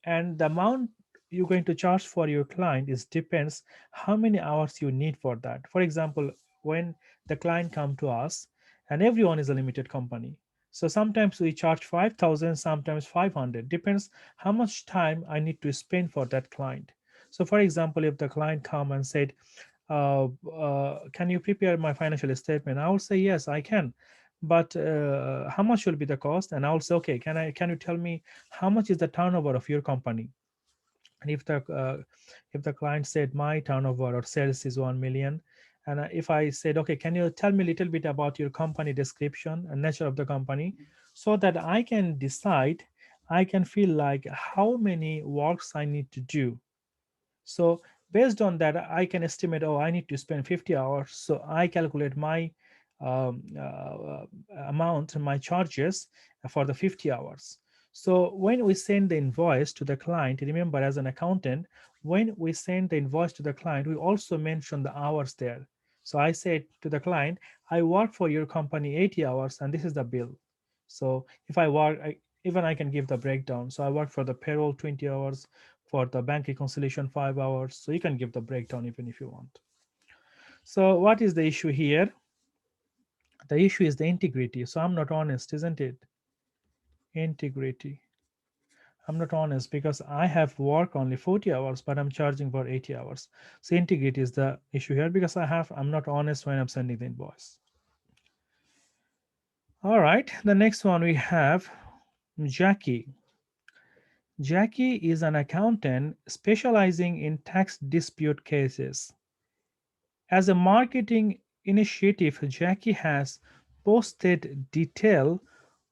and the amount you're going to charge for your client is depends how many hours you need for that. For example, when the client come to us, and everyone is a limited company, so sometimes we charge 5,000, sometimes 500, depends how much time I need to spend for that client. So for example, if the client come and said, can you prepare my financial statement, I will say yes, I can, but how much will be the cost? And I'll say, okay, can you tell me how much is the turnover of your company? And if the client said my turnover or sales is 1 million, and if I said, okay, can you tell me a little bit about your company description and nature of the company, so that I can decide, I can feel like how many works I need to do. So based on that, I can estimate, oh, I need to spend 50 hours. So I calculate my amount, my charges for the 50 hours. So when we send the invoice to the client, remember, as an accountant, when we send the invoice to the client, we also mention the hours there. So I said to the client, I work for your company 80 hours and this is the bill. So if I work, even I can give the breakdown. So I work for the payroll 20 hours, For the bank reconciliation, 5 hours. So you can give the breakdown even if you want. So what is the issue here? The issue is the integrity. So I'm not honest, isn't it? Integrity. I'm not honest because I have work only 40 hours, but I'm charging for 80 hours. So integrity is the issue here because I'm not honest when I'm sending the invoice. All right, the next one we have Jackie. Jackie is an accountant specializing in tax dispute cases. As a marketing initiative, Jackie has posted detail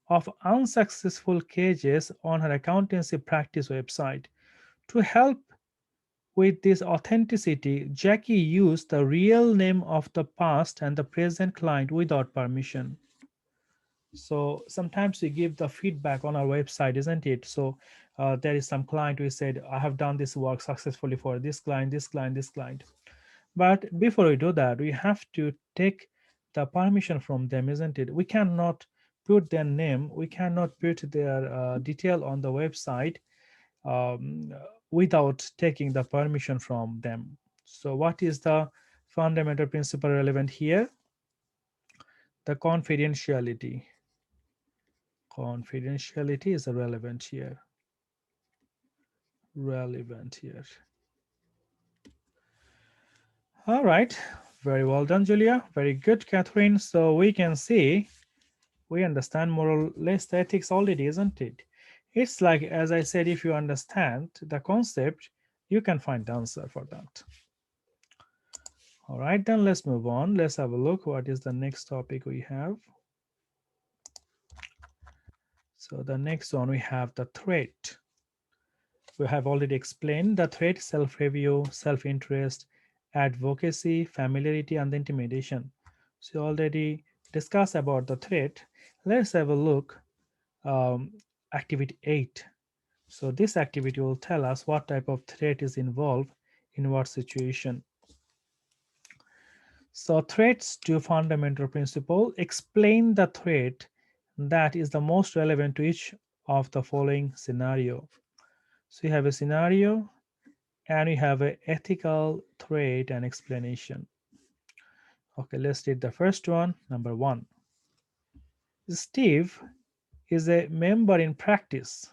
of unsuccessful cases on her accountancy practice website. To help with this authenticity, Jackie used the real name of the past and the present client without permission. So sometimes we give the feedback on our website, isn't it? So there is some client who said, I have done this work successfully for this client, this client, this client. But before we do that, we have to take the permission from them, isn't it? We cannot put their name, we cannot put their detail on the website um, without taking the permission from them. So, what is the fundamental principle relevant here? The confidentiality. Confidentiality is relevant here. Relevant here. All right. Very well done, Julia. Very good, Catherine. So we can see we understand more or less the ethics already, isn't it? It's like, as I said, if you understand the concept, you can find the answer for that. All right, then let's move on. Let's have a look. What is the next topic we have? So the next one we have the threat. We have already explained the threat, self-review, self-interest, advocacy, familiarity, and the intimidation. So already discussed about the threat. Let's have a look. Activity 8. So this activity will tell us what type of threat is involved in what situation. So threats to fundamental principle explain the threat that is the most relevant to each of the following scenario. So you have a scenario and you have an ethical threat and explanation. Okay, let's read the first one. Number 1. Steve is a member in practice.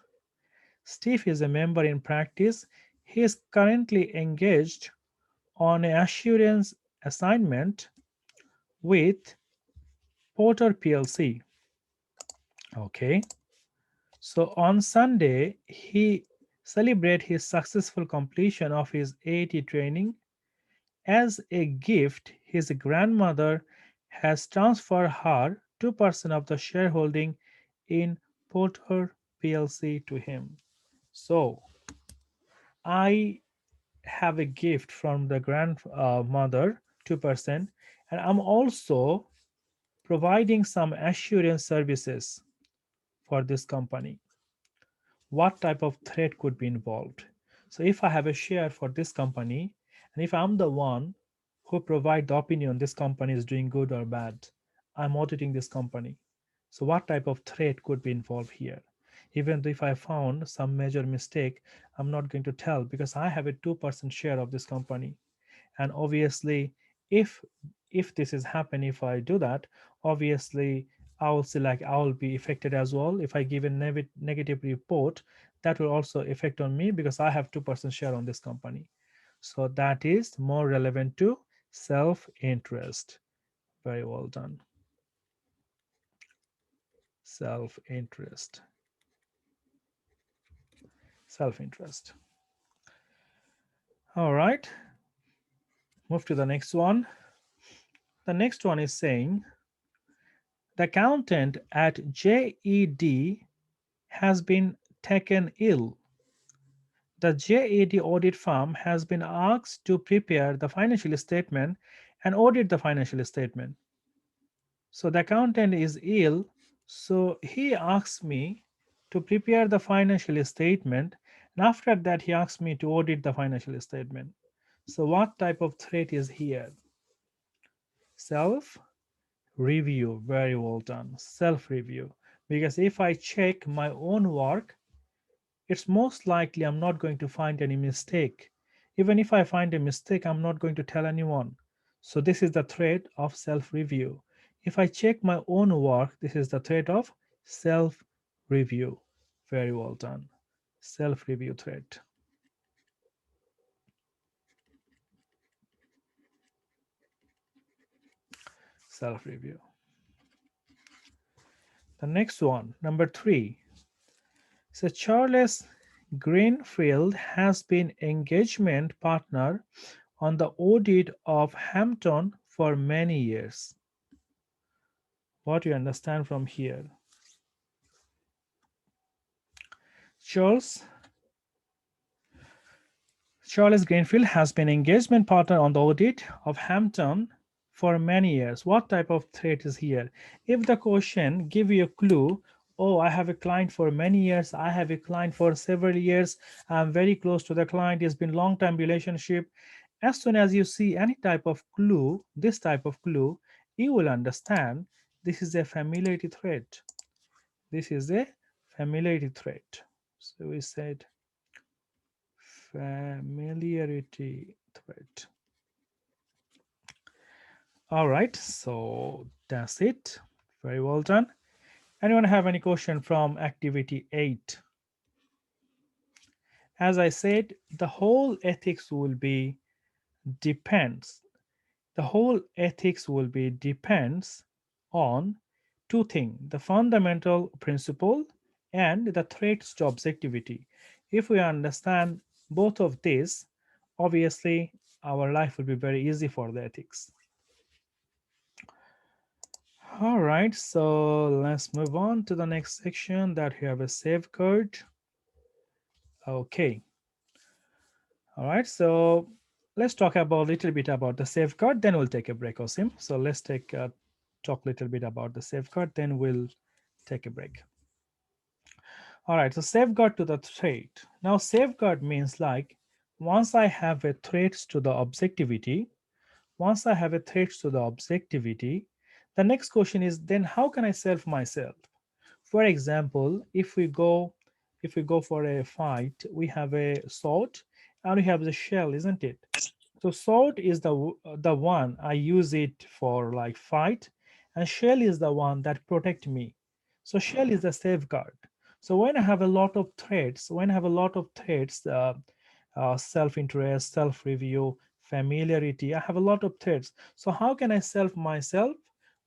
Steve is a member in practice. He is currently engaged on an assurance assignment with Porter PLC. Okay. So on Sunday, he celebrated his successful completion of his AAT training. As a gift, his grandmother has transferred her 2% of the shareholding in Porter PLC to him. So I have a gift from the grandmother, 2%, and I'm also providing some assurance services for this company. What type of threat could be involved? So if I have a share for this company, and if I'm the one who provide the opinion this company is doing good or bad, I'm auditing this company. So what type of threat could be involved here? Even though if I found some major mistake, I'm not going to tell because I have a 2% share of this company. And obviously, if if this is happening, if I do that, obviously I will see like I will be affected as well. If I give a negative report, that will also affect on me because I have 2% share on this company. So that is more relevant to self-interest. Very well done. Self-interest. Self-interest. All right, move to the next one. The next one is saying the accountant at JED has been taken ill. The JED audit firm has been asked to prepare the financial statement and audit the financial statement. So the accountant is ill, so he asks me to prepare the financial statement, and after that, he asks me to audit the financial statement. So, what type of threat is here? Self review. Very well done. Self review. Because if I check my own work, it's most likely I'm not going to find any mistake. Even if I find a mistake, I'm not going to tell anyone. So this is the threat of self-review. If I check my own work, this is the threat of self-review. Very well done. Self-review threat. Self-review. The next one, number 3. So Charles Greenfield has been engagement partner on the audit of Hampton for many years. What you understand from here? Charles Charles Greenfield has been engagement partner on the audit of Hampton for many years. What type of threat is here? If the question give you a clue, oh, I have a client for many years, I have a client for several years, I'm very close to the client, it's been long time relationship. As soon as you see any type of clue, this type of clue, you will understand this is a familiarity threat. This is a familiarity threat. So we said familiarity threat. All right, so that's it. Very well done. Anyone have any question from activity 8? As I said, the whole ethics will be depends. The whole ethics will be depends on two things: the fundamental principle and the threats to objectivity. If we understand both of these, obviously our life will be very easy for the ethics. All right, so let's move on to the next section that we have a safeguard. Okay. All right, so let's talk about a little bit about the safeguard, then we'll take a break, Osim. So let's talk a little bit about the safeguard, then we'll take a break. All right, so safeguard to the threat. Now, safeguard means like once I have a threat to the objectivity, once I have a threat to the objectivity, the next question is then how can I self myself? For example, if we go for a fight, we have a sword and we have the shell, isn't it? So sword is the one I use it for like fight, and shell is the one that protect me. So shell is the safeguard. So when I have a lot of threats, self-interest, self-review, familiarity, I have a lot of threats. So how can I self myself?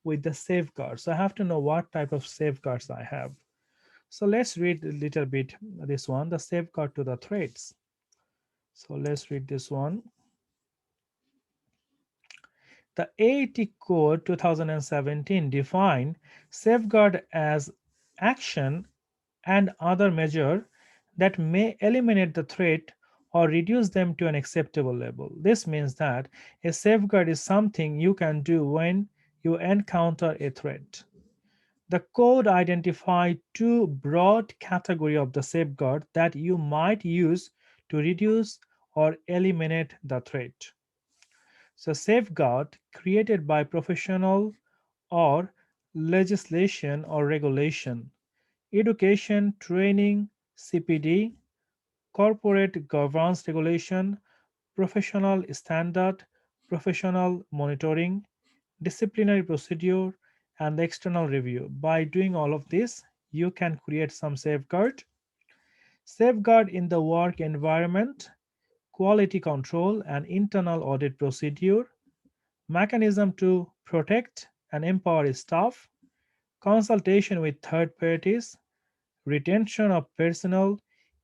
With the safeguards. So I have to know what type of safeguards I have. So let's read a little bit this one, the safeguard to the threats. So let's read this one. The AAT Code 2017 define safeguard as action and other measure that may eliminate the threat or reduce them to an acceptable level. This means that a safeguard is something you can do when you encounter a threat. The code identifies two broad categories of the safeguard that you might use to reduce or eliminate the threat. So safeguard created by professional or legislation or regulation, education, training, CPD, corporate governance regulation, professional standard, professional monitoring, disciplinary procedure, and the external review. By doing all of this, you can create some safeguard. Safeguard in the work environment, quality control and internal audit procedure, mechanism to protect and empower staff, consultation with third parties, retention of personnel,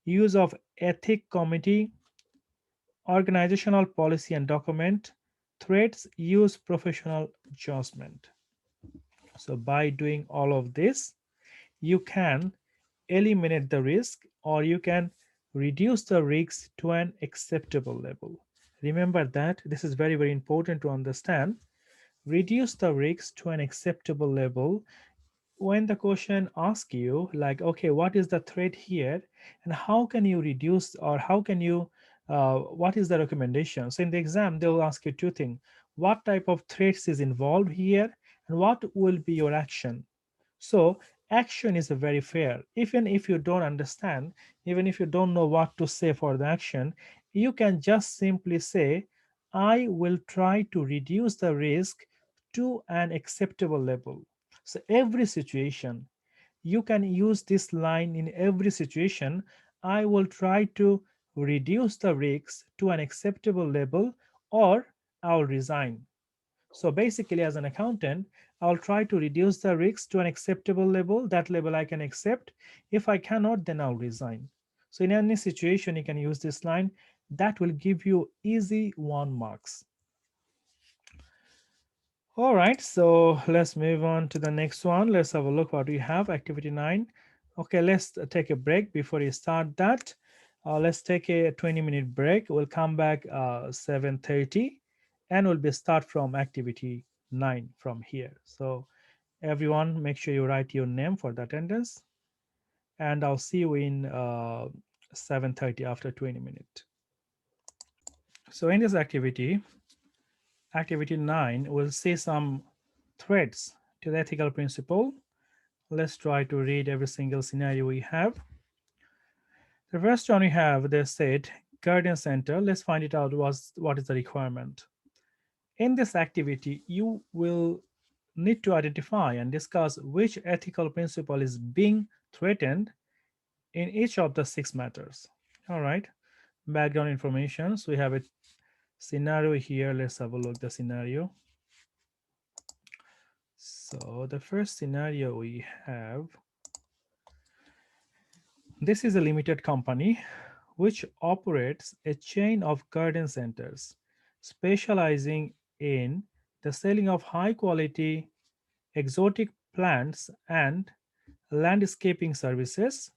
use of ethic committee, organizational policy and document, threats, use professional judgment. So by doing all of this, you can eliminate the risk or you can reduce the risks to an acceptable level. Remember that this is very, very important to understand. Reduce the risk to an acceptable level. When the question asks you like, okay, what is the threat here and how can you reduce or how can you what is the recommendation? So in the exam they will ask you two things: what type of threats is involved here and what will be your action. So action is very fair. Even if you don't understand, even if you don't know what to say for the action, you can just simply say, I will try to reduce the risk to an acceptable level. So every situation, you can use this line in every situation. I will try to reduce the risks to an acceptable level, or I'll resign. So basically, as an accountant, I'll try to reduce the risks to an acceptable level, that level I can accept. If I cannot, then I'll resign. So in any situation, you can use this line. That will give you easy 1 marks. All right, so let's move on to the next one. Let's have a look what we have. Activity 9. Okay, let's take a break before you start that. Let's take a 20-minute break. We'll come back 7:30, and we'll be start from activity 9 from here. So everyone, make sure you write your name for the attendance, and I'll see you in 7:30 after 20 minutes. So in this activity, activity 9, we'll see some threats to the ethical principle. Let's try to read every single scenario we have. The first one we have, they said guardian center. Let's find it out what is the requirement. In this activity, you will need to identify and discuss which ethical principle is being threatened in each of the 6 matters. All right. Background information. So we have a scenario here. Let's have a look at the scenario. So the first scenario we have, this is a limited company which operates a chain of garden centers specializing in the selling of high quality exotic plants and landscaping services.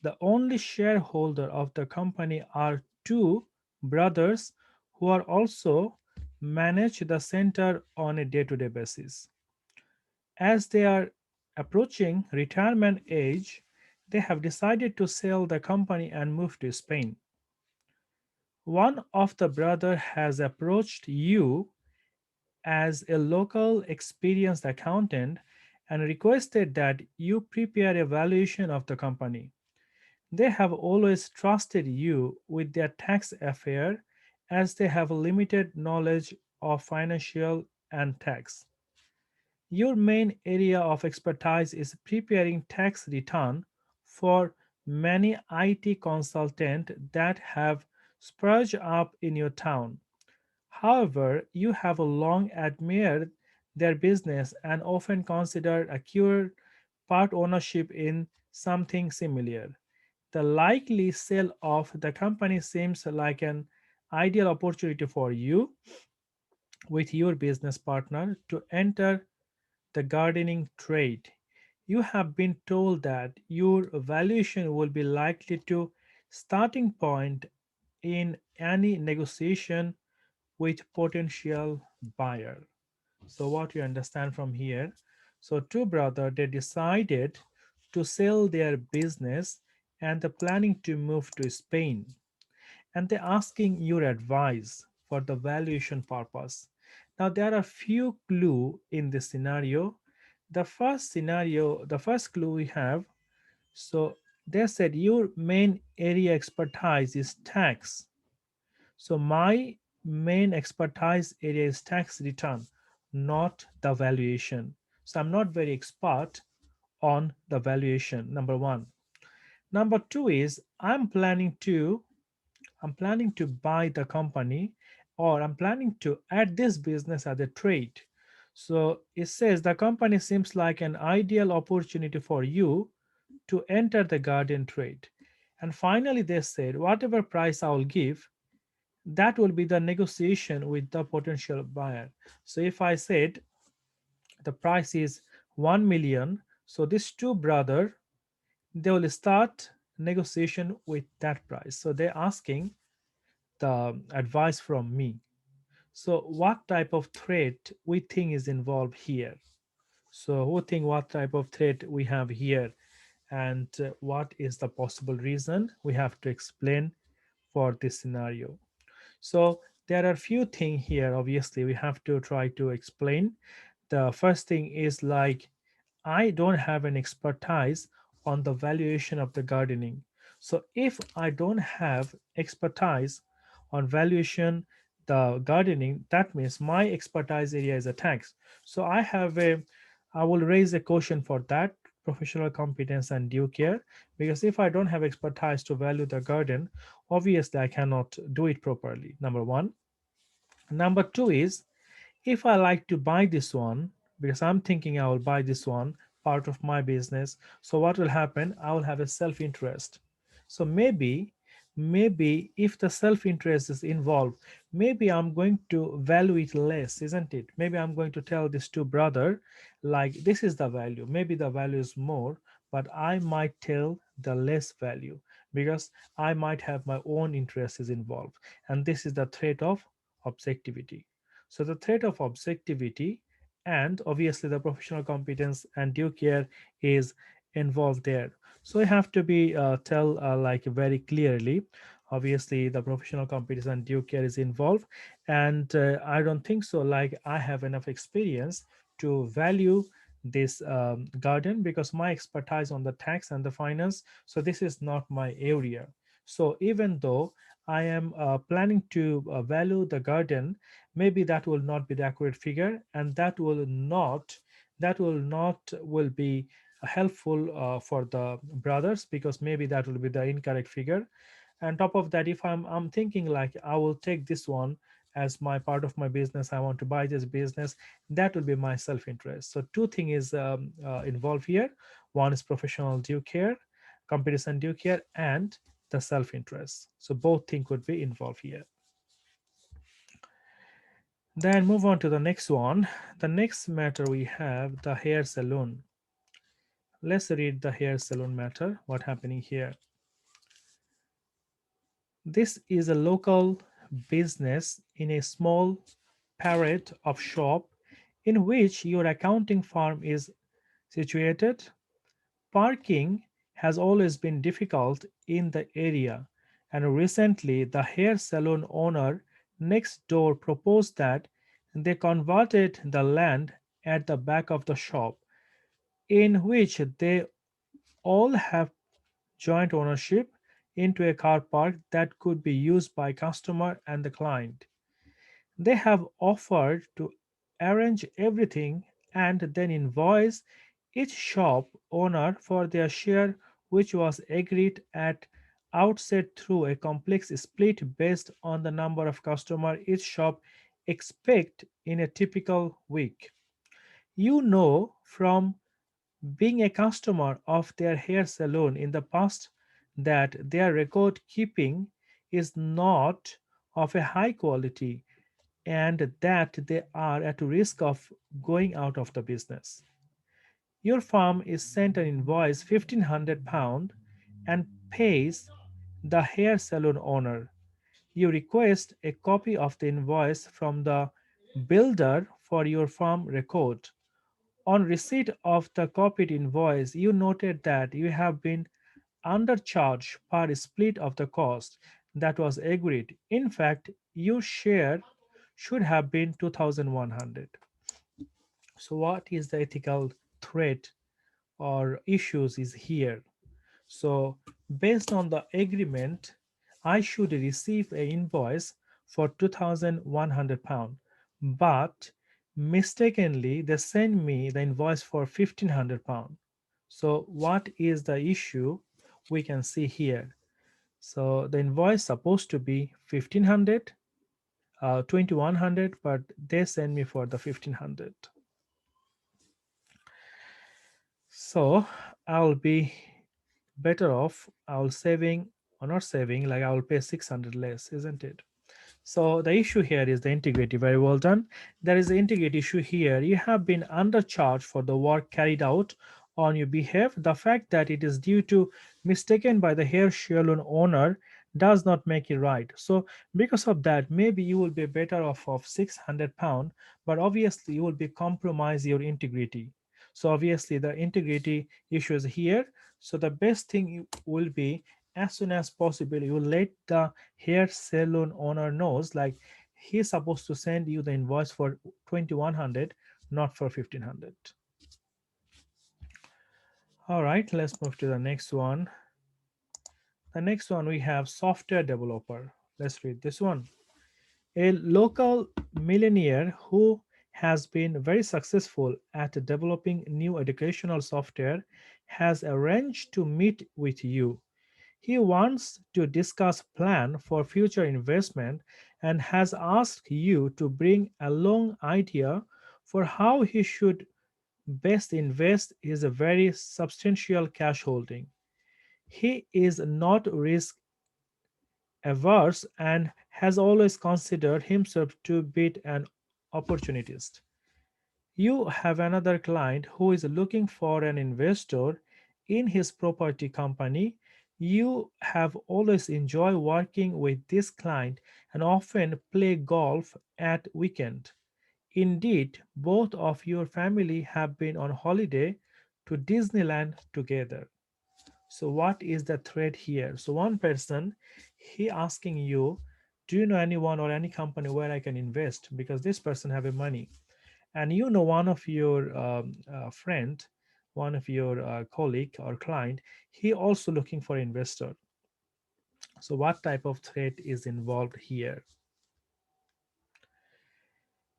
The only shareholder of the company are two brothers who are also manage the center on a day-to-day basis. As they are approaching retirement age, they have decided to sell the company and move to Spain. One of the brothers has approached you as a local experienced accountant and requested that you prepare a valuation of the company. They have always trusted you with their tax affair as they have limited knowledge of financial and tax. Your main area of expertise is preparing tax return for many IT consultants that have spurged up in your town. However, you have long admired their business and often considered acquired part ownership in something similar. The likely sale of the company seems like an ideal opportunity for you with your business partner to enter the gardening trade. You have been told that your valuation will be likely to starting point in any negotiation with potential buyer. So what you understand from here, so two brother they decided to sell their business and they're planning to move to Spain, and they're asking your advice for the valuation purpose. Now there are few clue in this scenario. The first clue we have, so they said your main area expertise is tax. So my main expertise area is tax return, not the valuation. So I'm not very expert on the valuation. Number one. Number two is I'm planning to buy the company, or I'm planning to add this business as a trade. So it says the company seems like an ideal opportunity for you to enter the garden trade. And finally, they said whatever price I will give, that will be the negotiation with the potential buyer. So if I said the price is 1 million, so these two brother they will start negotiation with that price. So they're asking the advice from me. So what type of threat we think is involved here? So who think what type of threat we have here, and what is the possible reason we have to explain for this scenario? So there are few things here. Obviously, we have to try to explain. The first thing is like I don't have an expertise on the valuation of the gardening. So if I don't have expertise on valuation the gardening, that means my expertise area is a tax. So I will raise a question for that professional competence and due care, because if I don't have expertise to value the garden, obviously I cannot do it properly. Number one. Number two is, if I like to buy this one, because I'm thinking I will buy this one, part of my business. So what will happen? I will have a self-interest. So maybe if the self-interest is involved, maybe I'm going to value it less, isn't it? Maybe I'm going to tell this to brother, like this is the value. Maybe the value is more, but I might tell the less value because I might have my own interests involved. And this is the threat of objectivity. So the threat of objectivity and obviously the professional competence and due care is involved there. So you have to be tell like very clearly. Obviously, the professional competence and due care is involved, and I don't think so. Like I have enough experience to value this garden because my expertise on the tax and the finance. So this is not my area. So even though I am planning to value the garden, maybe that will not be the accurate figure, and that will not will be helpful for the brothers, because maybe that will be the incorrect figure. And top of that, if I'm thinking like I will take this one as my part of my business, I want to buy this business, that will be my self-interest. So two things is involved here. One is professional due care, competition due care, and the self-interest. So both things could be involved here. Then move on to the next one. The next matter we have the hair salon. Let's read the hair salon matter. What happening here? This is a local business in a small parrot of shop in which your accounting firm is situated. Parking has always been difficult in the area, and recently the hair salon owner next door proposed that they converted the land at the back of the shop, in which they all have joint ownership, into a car park that could be used by customer and the client. They have offered to arrange everything and then invoice each shop owner for their share, which was agreed at outset through a complex split based on the number of customers each shop expect in a typical week. You know from being a customer of their hair salon in the past that their record keeping is not of a high quality, and that they are at risk of going out of the business. Your firm is sent an invoice £1,500 and pays the hair salon owner. You request a copy of the invoice from the builder for your firm record. On receipt of the copied invoice, you noted that you have been undercharged per split of the cost that was agreed. In fact, your share should have been 2,100. So what is the ethical threat or issues is here? So based on the agreement, I should receive an invoice for £2,100, but mistakenly they send me the invoice for £1,500. So what is the issue? We can see here. So the invoice supposed to be 1,500, 2,100, but they send me for the 1,500. So I'll be better off. I'll saving or not saving, like I'll pay 600 less, isn't it? So the issue here is the integrity. Very well done. There is an integrity issue here. You have been undercharged for the work carried out on your behalf. The fact that it is due to mistaken by the hair salon owner does not make it right. So because of that, maybe you will be better off of £600, but obviously you will be compromise your integrity. So obviously the integrity issue is here. So the best thing will be, as soon as possible you let the hair salon owner knows, like he's supposed to send you the invoice for 2,100, not for 1,500. All right, let's move to the next one. The next one we have software developer. Let's read this one. A local millionaire who has been very successful at developing new educational software has arranged to meet with you. He wants to discuss plan for future investment and has asked you to bring along idea for how he should best invest his very substantial cash holding. He is not risk averse and has always considered himself to be an opportunist. You have another client who is looking for an investor in his property company. You have always enjoyed working with this client and often play golf at weekend. Indeed, both of your family have been on holiday to Disneyland together. So what is the thread here? So one person, he asking you, do you know anyone or any company where I can invest, because this person have a money, and you know one of your friend, one of your colleague or client, he also looking for investor. So what type of threat is involved here?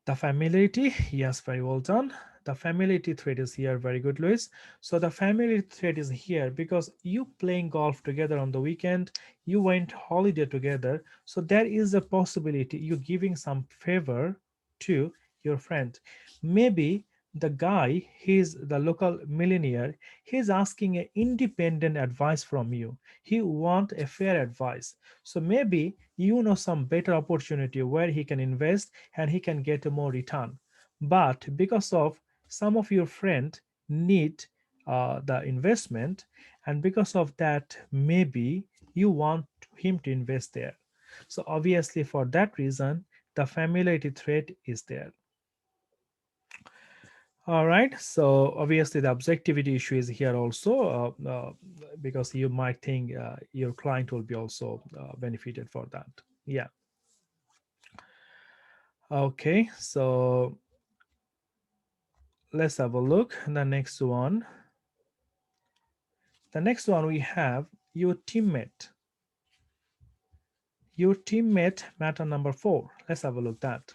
The familiarity, yes, very well done. The familiarity thread is here, very good, Luis. So the familiarity thread is here because you playing golf together on the weekend, you went holiday together. So there is a possibility you giving some favor to your friend. Maybe the guy, he's the local millionaire, he's asking a independent advice from you. He want a fair advice. So maybe you know some better opportunity where he can invest and he can get a more return. But because of some of your friend need the investment, and because of that maybe you want him to invest there. So obviously for that reason the familiarity threat is there. All right, so obviously the objectivity issue is here also, because you might think your client will be also benefited for that. Yeah. Okay, so let's have a look. The next one we have your teammate. Your teammate, matter number 4. Let's have a look at that.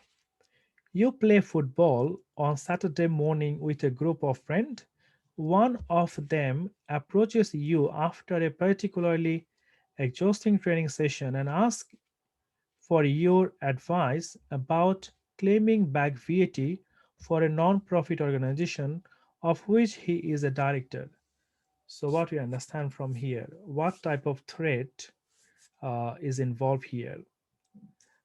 You play football on Saturday morning with a group of friends. One of them approaches you after a particularly exhausting training session and asks for your advice about claiming back VAT for a non-profit organization of which he is a director. So, what we understand from here, what type of threat is involved here?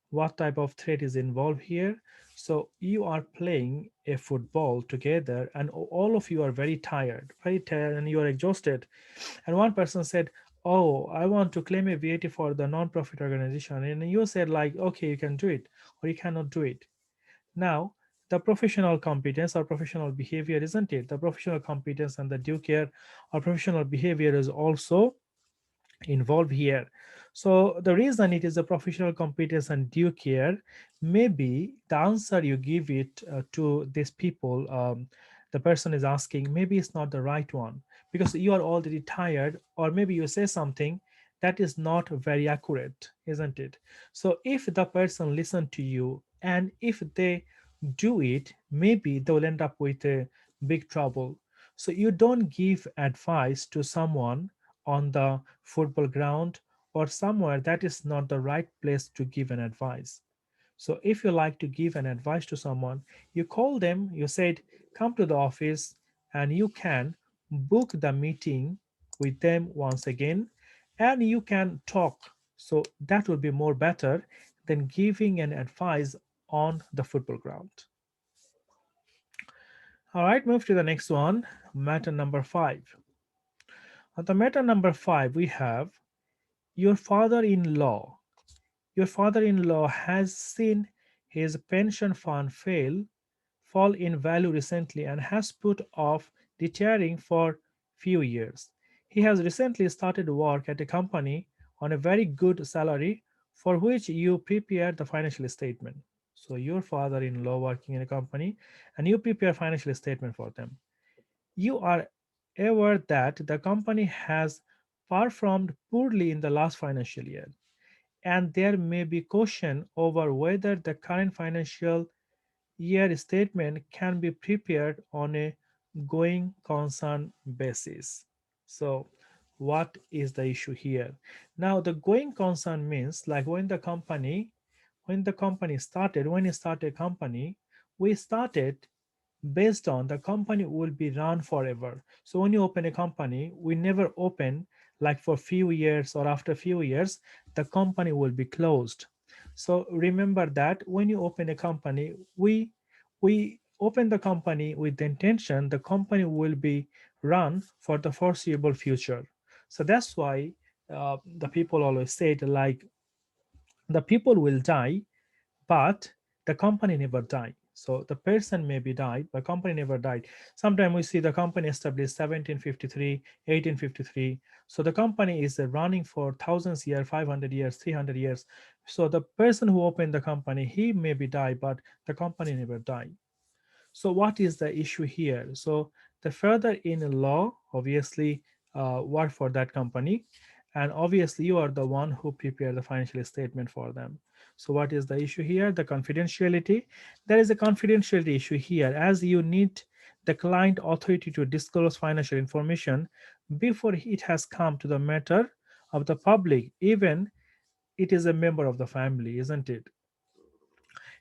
What type of threat is involved here? So, you are playing a football together, and all of you are very tired, and you are exhausted. And one person said, "Oh, I want to claim a VAT for the non-profit organization," and you said, like, "Okay, you can do it, or you cannot do it." Now, the professional competence or professional behavior, isn't it? The professional competence and the due care or professional behavior is also involved here. So the reason it is a professional competence and due care, maybe the answer you give it to these people, the person is asking, maybe it's not the right one because you are already tired, or maybe you say something that is not very accurate, isn't it? So if the person listen to you and if they do it, maybe they will end up with a big trouble. So you don't give advice to someone on the football ground or somewhere that is not the right place to give an advice. So if you like to give an advice to someone, you call them, you said, come to the office, and you can book the meeting with them once again, and you can talk. So that would be more better than giving an advice on the football ground. All right, move to the next one, matter number 5. On the matter number 5, we have your father-in-law. Your father-in-law has seen his pension fund fall in value recently and has put off retiring for few years. He has recently started work at a company on a very good salary for which you prepare the financial statement. So your father-in-law working in a company and you prepare financial statement for them. You are ever that the company has performed poorly in the last financial year, and there may be question over whether the current financial year statement can be prepared on a going concern basis. So, what is the issue here? Now, the going concern means like when the company started, when you start a company, we started based on the company will be run forever. So when you open a company, we never open like for few years or after few years, the company will be closed. So remember that when you open a company, we open the company with the intention the company will be run for the foreseeable future. So that's why the people always say it like the people will die, but the company never died. So the person maybe died, but company never died. Sometimes we see the company established 1753, 1853. So the company is running for thousands years, 500 years, 300 years. So the person who opened the company, he maybe died, but the company never died. So what is the issue here? So the further in law, obviously, work for that company, and obviously you are the one who prepare the financial statement for them. So what is the issue here? The confidentiality. There is a confidentiality issue here, as you need the client authority to disclose financial information before it has come to the matter of the public, even it is a member of the family, isn't it?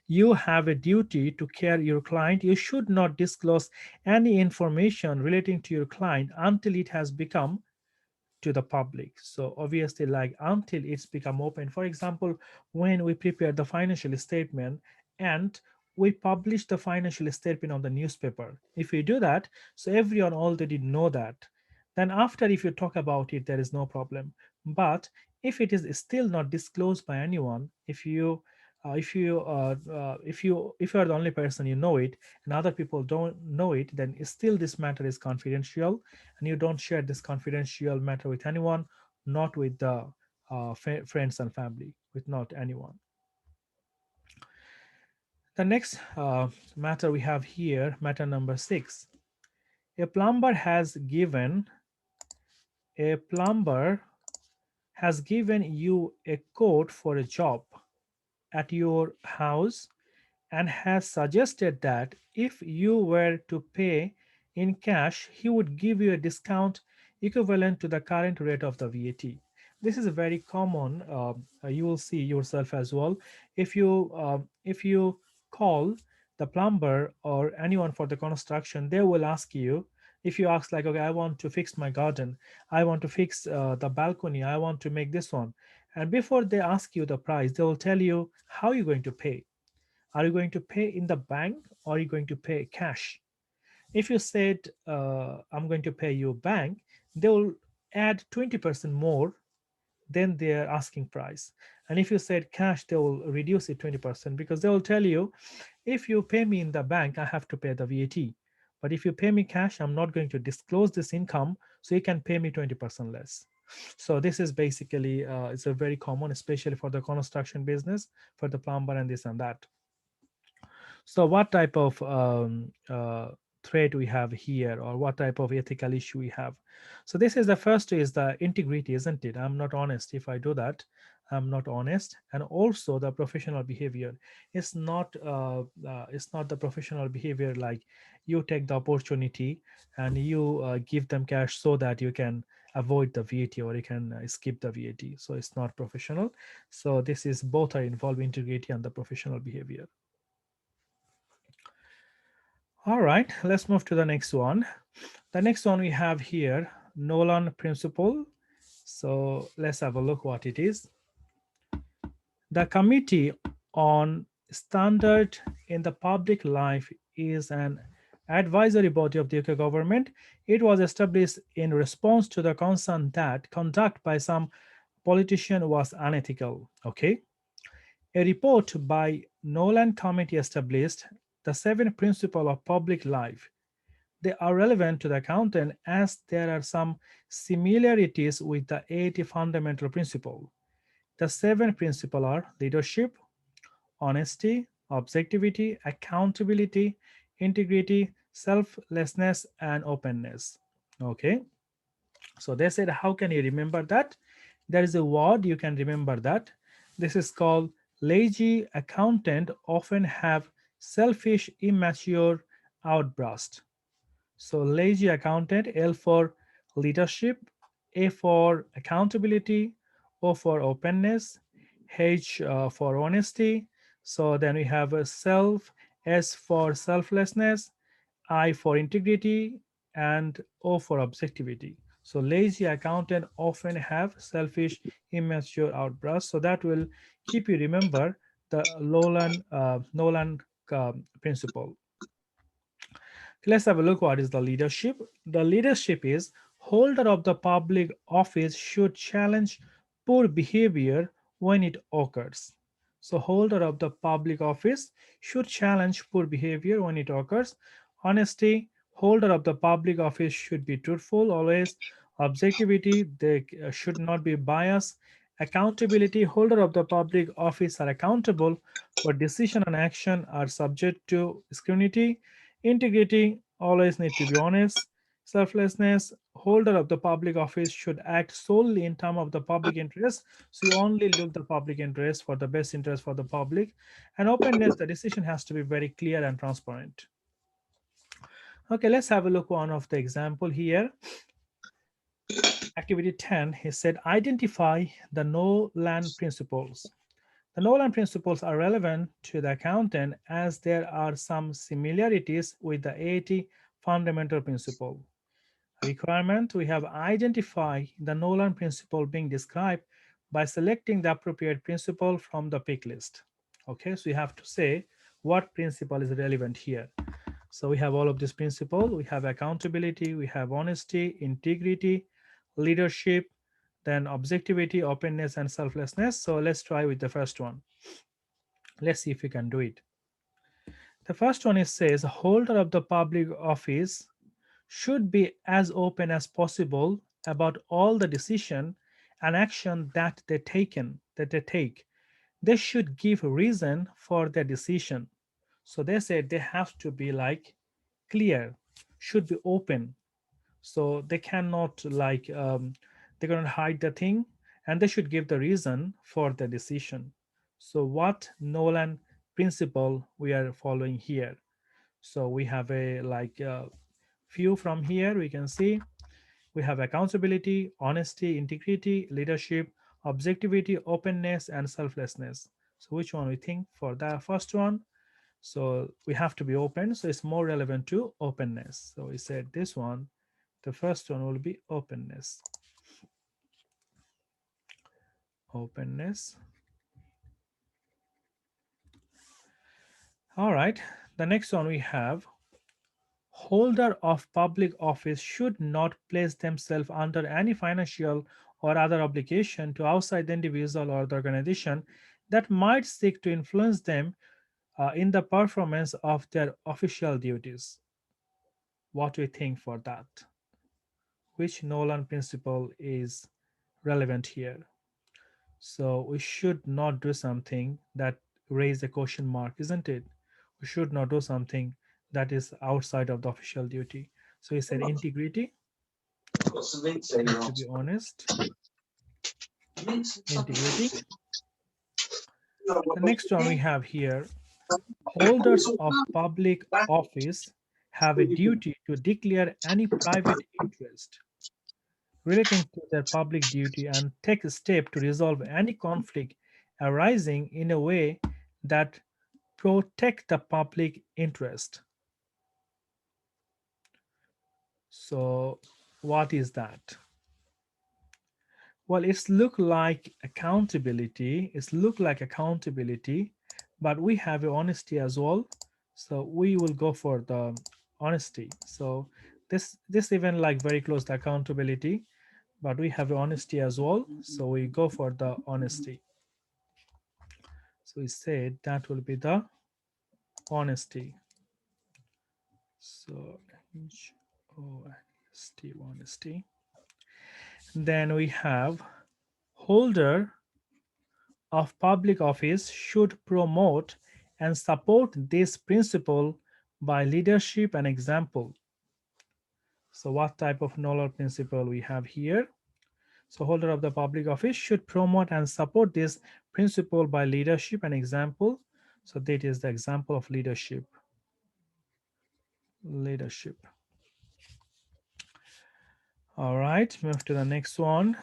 You have a duty to care your client. You should not disclose any information relating to your client until it has become to the public. So obviously, like until it's become open. For example, when we prepare the financial statement and we publish the financial statement on the newspaper, if we do that, so everyone already know that, then after if you talk about it there is no problem. But if it is still not disclosed by anyone, if you are the only person you know it and other people don't know it, then still this matter is confidential, and you don't share this confidential matter with anyone, not with the friends and family, with not anyone. The next matter we have here, matter number 6. A plumber has given a plumber has given you a quote for a job at your house and has suggested that if you were to pay in cash, he would give you a discount equivalent to the current rate of the VAT. This is a very common. You will see yourself as well. If you call the plumber or anyone for the construction, they will ask you. If you ask like, okay, I want to fix my garden, I want to fix the balcony, I want to make this one, and before they ask you the price, they will tell you how you're going to pay. Are you going to pay in the bank or are you going to pay cash? If you said, I'm going to pay you bank, they will add 20% more than their asking price. And if you said cash, they will reduce it 20% because they will tell you, if you pay me in the bank, I have to pay the VAT. But if you pay me cash, I'm not going to disclose this income, so you can pay me 20% less. So this is basically it's a very common, especially for the construction business, for the plumber and this and that. So, what type of threat we have here, or what type of ethical issue we have? So, this is the first is the integrity, isn't it? I'm not honest. If I do that, I'm not honest, and also the professional behavior. It's not the professional behavior like you take the opportunity and you give them cash so that you can avoid the VAT or you can skip the VAT. So it's not professional. So this is both are involved integrity and the professional behavior. All right, let's move to the next one. The next one we have here, Nolan principle. So let's have a look what it is. The Committee on Standard in the Public Life is an advisory body of the UK government. It was established in response to the concern that conduct by some politician was unethical. Okay. A report by Nolan Committee established the 7 principles of public life. They are relevant to the accountant as there are some similarities with the AAT fundamental principle. The 7 principles are leadership, honesty, objectivity, accountability, integrity, selflessness, and openness. Okay, so they said, how can you remember that? There is a word you can remember that. This is called lazy accountant often have selfish, immature outburst. So lazy accountant, L for leadership, A for accountability, O for openness, H for honesty. So then we have a self, S for selflessness, I for integrity, and O for objectivity. So lazy accountant often have selfish, immature outbursts. So that will keep you remember the Nolan principle. Let's have a look what is the leadership. The leadership is holder of the public office should challenge poor behavior when it occurs. So holder of the public office should challenge poor behavior when it occurs. Honesty, holder of the public office should be truthful always. Objectivity, they should not be biased. Accountability, holder of the public office are accountable for decision and action are subject to scrutiny. Integrity, always need to be honest. Selflessness, holder of the public office should act solely in terms of the public interest. So you only look the public interest for the best interest for the public. And openness, the decision has to be very clear and transparent. Okay, let's have a look one of the example here. Activity 10, he said identify the no-land principles. The Nolan principles are relevant to the accountant as there are some similarities with the AAT fundamental principle. Requirement, we have identify the Nolan principle being described by selecting the appropriate principle from the pick list. Okay, so you have to say what principle is relevant here. So we have all of this principle. We have accountability, we have honesty, integrity, leadership, then objectivity, openness, and selflessness. So let's try with the first one. Let's see if we can do it. The first one is says holder of the public office should be as open as possible about all the decision and action that they take. They should give reason for their decision. So they said they have to be like clear, should be open. So they cannot they cannot hide the thing, and they should give the reason for the decision. So what Nolan principle we are following here? So we have a few from here we can see we have accountability, honesty, integrity, leadership, objectivity, openness, and selflessness. So which one we think for the first one? So we have to be open, so it's more relevant to openness. So we said this one, the first one will be openness. Openness. All right, the next one we have holder of public office should not place themselves under any financial or other obligation to outside the individual or the organization that might seek to influence them in the performance of their official duties. What do you think for that? Which Nolan principle is relevant here? So we should not do something that raise a question mark, isn't it? We should not do something that is outside of the official duty. So he said integrity, need to be honest, integrity. The next one we have here, holders of public office have a duty to declare any private interest relating to their public duty and take a step to resolve any conflict arising in a way that protect the public interest. So what is that? Well, it's look like accountability. It's look like accountability, but we have a honesty as well. So we will go for the honesty. So this even like very close to accountability, but we have a honesty as well. So we go for the honesty. So we said that will be the honesty. So honesty, honesty. Then we have holder of public office should promote and support this principle by leadership and example. So what type of null principle we have here? So holder of the public office should promote and support this principle by leadership and example. So that is the example of leadership. Leadership. All right, move to the next one.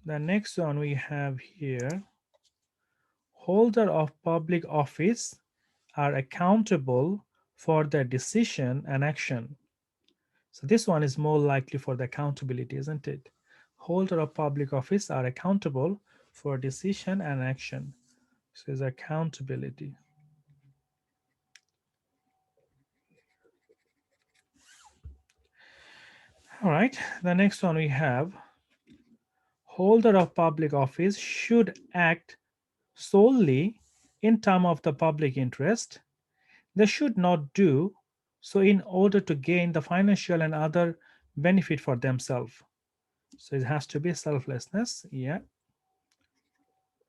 The next one we have here, holder of public office are accountable for their decision and action. So this one is more likely for the accountability, isn't it? Holder of public office are accountable for decision and action. So it's accountability. All right, the next one we have, holder of public office should act solely in terms of the public interest. They should not do so in order to gain the financial and other benefit for themselves. So it has to be selflessness. Yeah,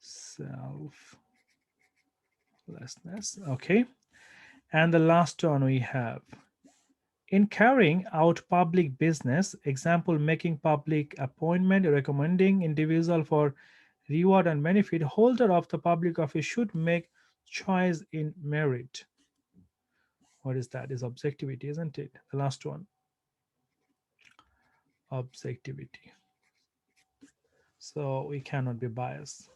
selflessness. Okay. And the last one we have, in carrying out public business, example making public appointment, recommending individual for reward and benefit, holder of the public office should make choice in merit. What is that? Is objectivity, isn't it? The last one, objectivity. So we cannot be biased.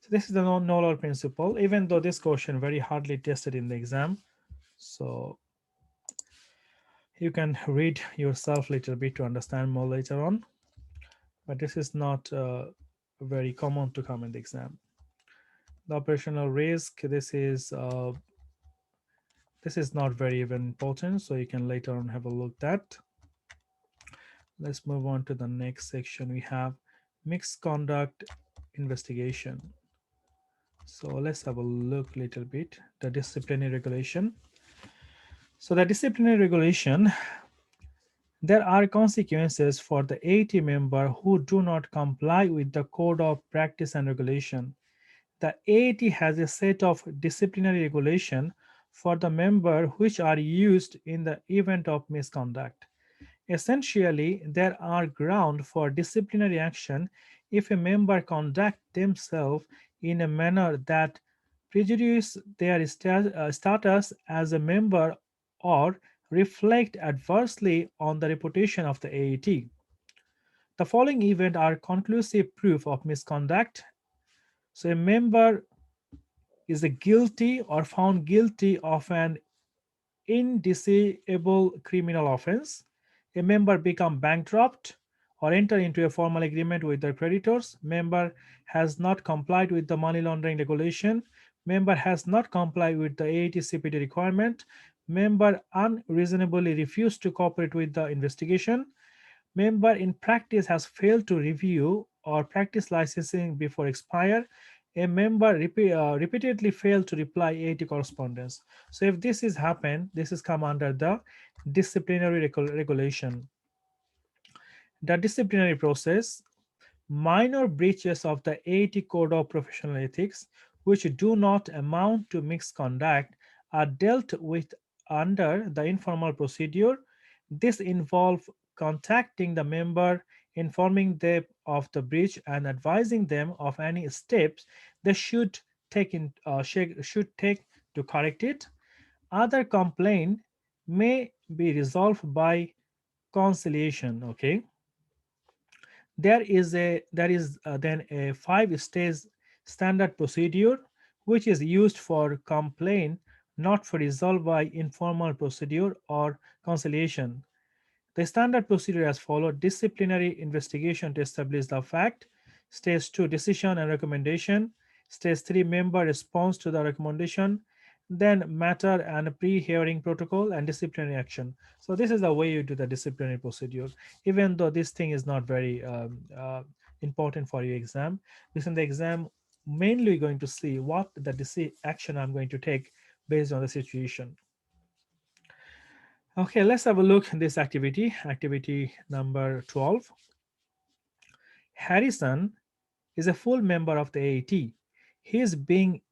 So this is the no-law principle, even though this question very hardly tested in the exam. So you can read yourself a little bit to understand more later on, but this is not very common to come in the exam. The operational risk, this is not very even important, so you can later on have a look at. Let's move on to the next section. We have mixed conduct investigation. So let's have a look a little bit. The disciplinary regulation. So the disciplinary regulation, there are consequences for the AAT member who do not comply with the code of practice and regulation. The AAT has a set of disciplinary regulation for the member which are used in the event of misconduct. Essentially, there are grounds for disciplinary action if a member conduct themselves in a manner that prejudice their status as a member or reflect adversely on the reputation of the AAT. The following events are conclusive proof of misconduct. So a member is guilty or found guilty of an indiciable criminal offense. A member become bankrupt or enter into a formal agreement with their creditors. Member has not complied with the money laundering regulation. Member has not complied with the AAT CPT requirement. Member unreasonably refused to cooperate with the investigation. Member in practice has failed to review or practice licensing before expire. A member repeatedly failed to reply AAT correspondence. So if this is happened, this is come under the disciplinary regulation. The disciplinary process, minor breaches of the AAT Code of Professional Ethics, which do not amount to misconduct, are dealt with under the informal procedure. This involves contacting the member, informing them of the breach, and advising them of any steps they should take to correct it. Other complaint may be resolved by conciliation. Okay, there is then a 5 stage standard procedure which is used for complaint not for resolved by informal procedure or conciliation. The standard procedure as followed: disciplinary investigation to establish the fact, stage 2 decision and recommendation, stage 3 member response to the recommendation, then matter and pre-hearing protocol and disciplinary action. So this is the way you do the disciplinary procedure. Even though this thing is not very important for your exam, this in the exam mainly going to see what the action I'm going to take based on the situation. Okay, let's have a look at this activity. Activity number 12. Harrison is a full member of the AAT. He is being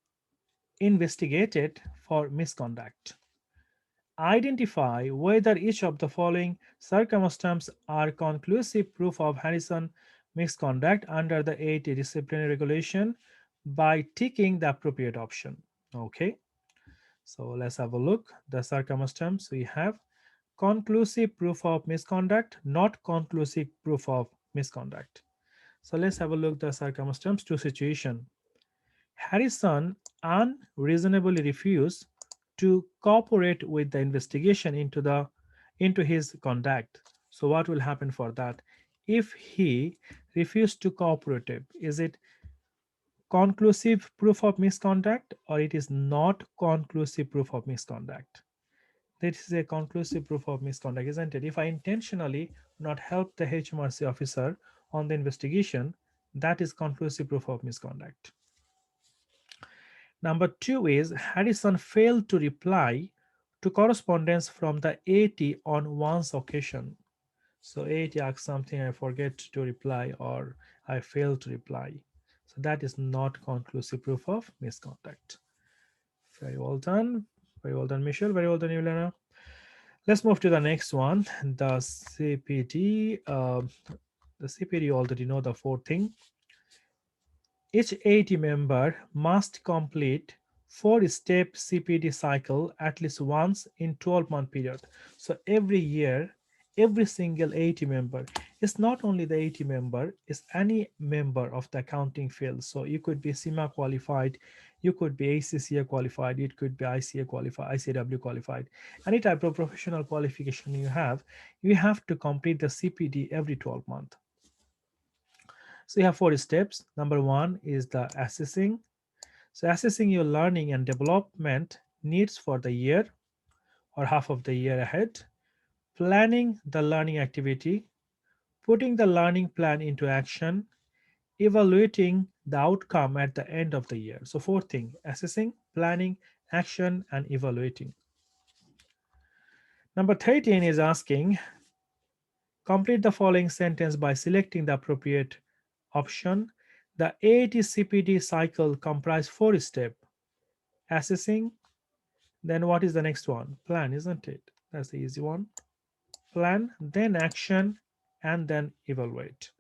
investigated for misconduct. Identify whether each of the following circumstances are conclusive proof of Harrison misconduct under the AAT disciplinary regulation by ticking the appropriate option. Okay, so let's have a look. The circumstance we have: conclusive proof of misconduct, not conclusive proof of misconduct. So let's have a look the circumstance to situation. Harrison unreasonably refused to cooperate with the investigation into his conduct. So what will happen for that? If he refused to cooperate, is it conclusive proof of misconduct or it is not conclusive proof of misconduct? This is a conclusive proof of misconduct, isn't it? If I intentionally not help the HMRC officer on the investigation, that is conclusive proof of misconduct. Number two is Harrison failed to reply to correspondence from the AT on once occasion. So AT asks something, I forget to reply or I fail to reply. So that is not conclusive proof of misconduct. Very well done. Very well done, Michelle. Very well done, Yelena. Let's move to the next one. The CPD. The CPD, you already know the fourth thing. Each AT member must complete four-step CPD cycle at least once in 12-month period. So every year, every single AT member, it's not only the AT member, it's any member of the accounting field. So you could be CIMA qualified, you could be ACCA qualified, it could be ICA qualified, ICW qualified. Any type of professional qualification you have to complete the CPD every 12 months. So you have four steps. Number one is the assessing. So assessing your learning and development needs for the year or half of the year ahead. Planning the learning activity, putting the learning plan into action, evaluating the outcome at the end of the year. So four things: assessing, planning, action, and evaluating. Number 13 is asking, complete the following sentence by selecting the appropriate option. The AAT CPD cycle comprises four steps: assessing, then what is the next one? Plan, isn't it? That's the easy one. Plan, then action, and then evaluate.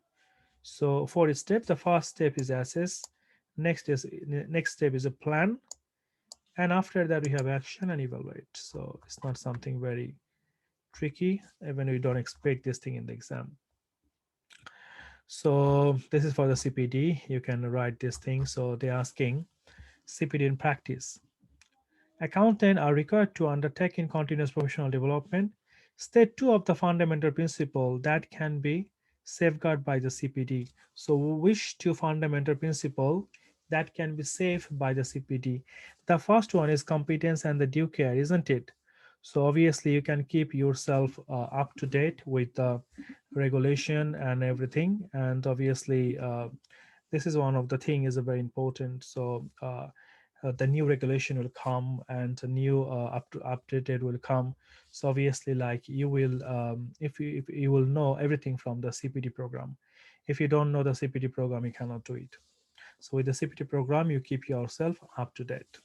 So four steps. The first step is assess. Next step is a plan, and after that we have action and evaluate. So it's not something very tricky, even we don't expect this thing in the exam. So this is for the CPD. You can write this thing. So they're asking CPD in practice. Accountants are required to undertake in continuous professional development. State two of the fundamental principle that can be safeguarded by the CPD. So which two fundamental principle that can be saved by the CPD? The first one is competence and the due care, isn't it? So obviously you can keep yourself up to date with the regulation and everything. And obviously this is one of the thing is very important. So the new regulation will come and a new updated will come. So obviously like you will if you will know everything from the CPD program. If you don't know the CPD program, you cannot do it. So with the CPD program you keep yourself up to date.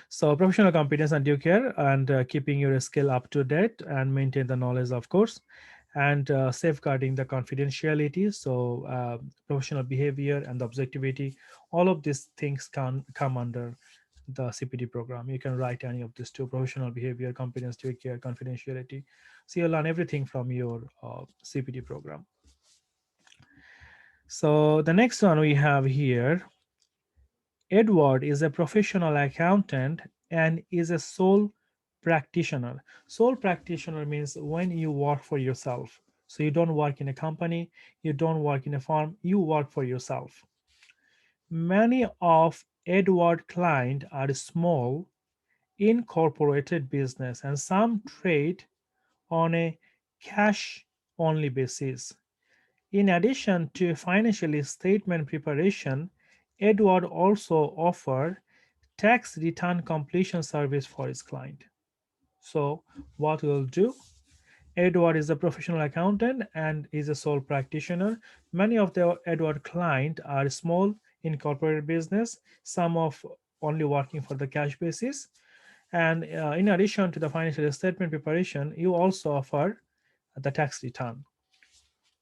So professional competence and due care, and keeping your skill up to date and maintain the knowledge, of course, and safeguarding the confidentiality. So professional behavior and the objectivity, all of these things can come under the CPD program. You can write any of these two: professional behavior, competence, due care, confidentiality. So you'll learn everything from your CPD program. So the next one we have here, Edward is a professional accountant and is a sole practitioner. Sole practitioner means when you work for yourself. So you don't work in a company, you don't work in a firm, you work for yourself. Many of Edward's clients are small, incorporated business, and some trade on a cash only basis. In addition to financial statement preparation, Edward also offers tax return completion service for his client. So what we'll do, Edward is a professional accountant and is a sole practitioner. Many of the Edward clients are small incorporated business, some of only working for the cash basis, And in addition to the financial statement preparation, you also offer the tax return.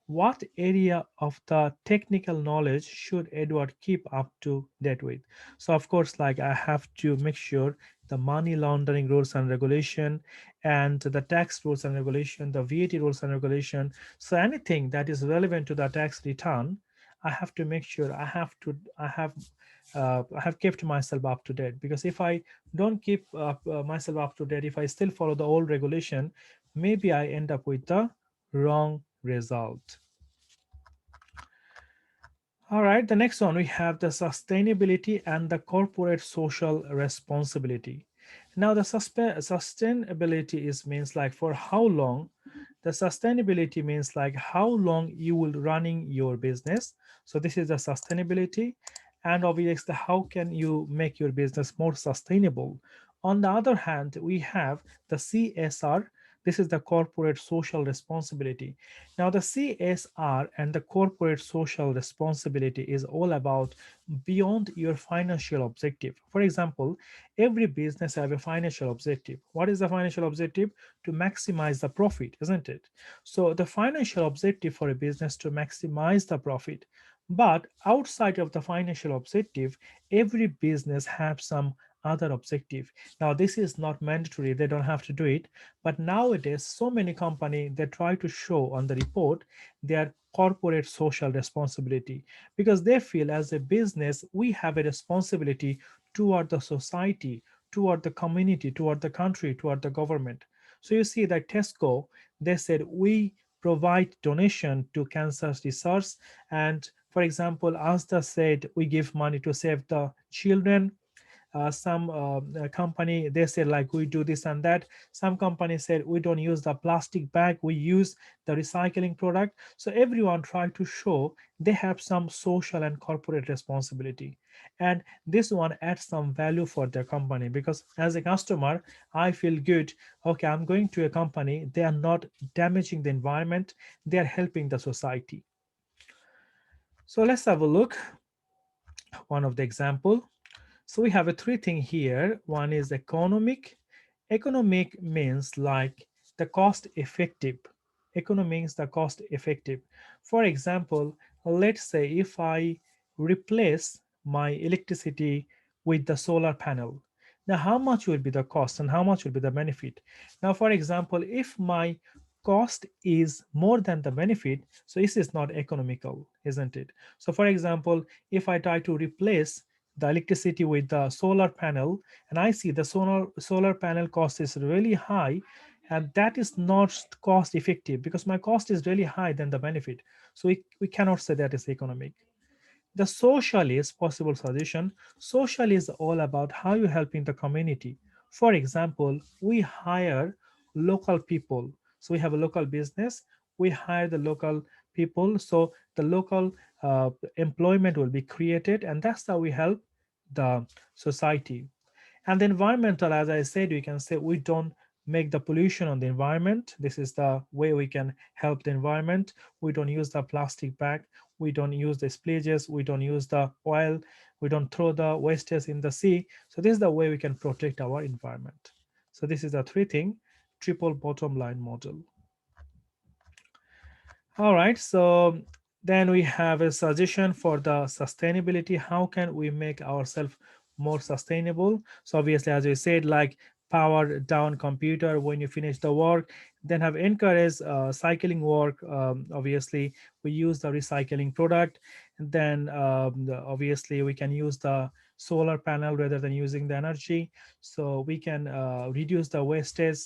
What area of the technical knowledge should Edward keep up to date with? So of course, like I have to make sure the money laundering rules and regulation and the tax rules and regulation, the VAT rules and regulation. So anything that is relevant to the tax return, I have to make sure I have kept myself up to date, because if I don't keep myself up to date, if I still follow the old regulation, maybe I end up with the wrong result. All right, the next one we have the sustainability and the corporate social responsibility. Now, the sustainability is means like for how long. The sustainability means like how long you will running your business. So this is the sustainability, and obviously how can you make your business more sustainable. On the other hand, we have the CSR. This is the corporate social responsibility. Now, the CSR and the corporate social responsibility is all about beyond your financial objective. For example, every business have a financial objective. What is the financial objective? To maximize the profit, isn't it? So the financial objective for a business to maximize the profit. But outside of the financial objective, every business has some other objective. Now, this is not mandatory, they don't have to do it, but nowadays so many company they try to show on the report their corporate social responsibility, because they feel as a business we have a responsibility toward the society, toward the community, toward the country, toward the government. So you see that Tesco, they said we provide donation to cancer research, and for example, Asda said we give money to save the children. Some company they said like we do this and that. Some company said we don't use the plastic bag, we use the recycling product. So everyone try to show they have some social and corporate responsibility, and this one adds some value for their company, because as a customer I feel good. Okay, I'm going to a company, they are not damaging the environment, they are helping the society. So let's have a look one of the example. So we have a three thing here. One is economic. Economic means like the cost effective. Economic means the cost effective. For example, let's say if I replace my electricity with the solar panel. Now, how much will be the cost and how much will be the benefit? Now, for example, if my cost is more than the benefit, so this is not economical, isn't it? So, for example, if I try to replace the electricity with the solar panel, and I see the solar panel cost is really high, and that is not cost effective because my cost is really high than the benefit. So we cannot say that is economic. The social is possible solution. Social is all about how you're helping the community. For example, we hire local people. So we have a local business, we hire the local people. So the local employment will be created, and that's how we help the society. And the environmental, as I said, we can say we don't make the pollution on the environment. This is the way we can help the environment. We don't use the plastic bag, we don't use the spillages, we don't use the oil, we don't throw the wastes in the sea. So this is the way we can protect our environment. So this is the three thing triple bottom line model. All right, so then we have a suggestion for the sustainability. How can we make ourselves more sustainable? So obviously, as we said, like power down computer when you finish the work, then have encouraged cycling work. Obviously, we use the recycling product. Then obviously we can use the solar panel rather than using the energy. So we can reduce the wastage.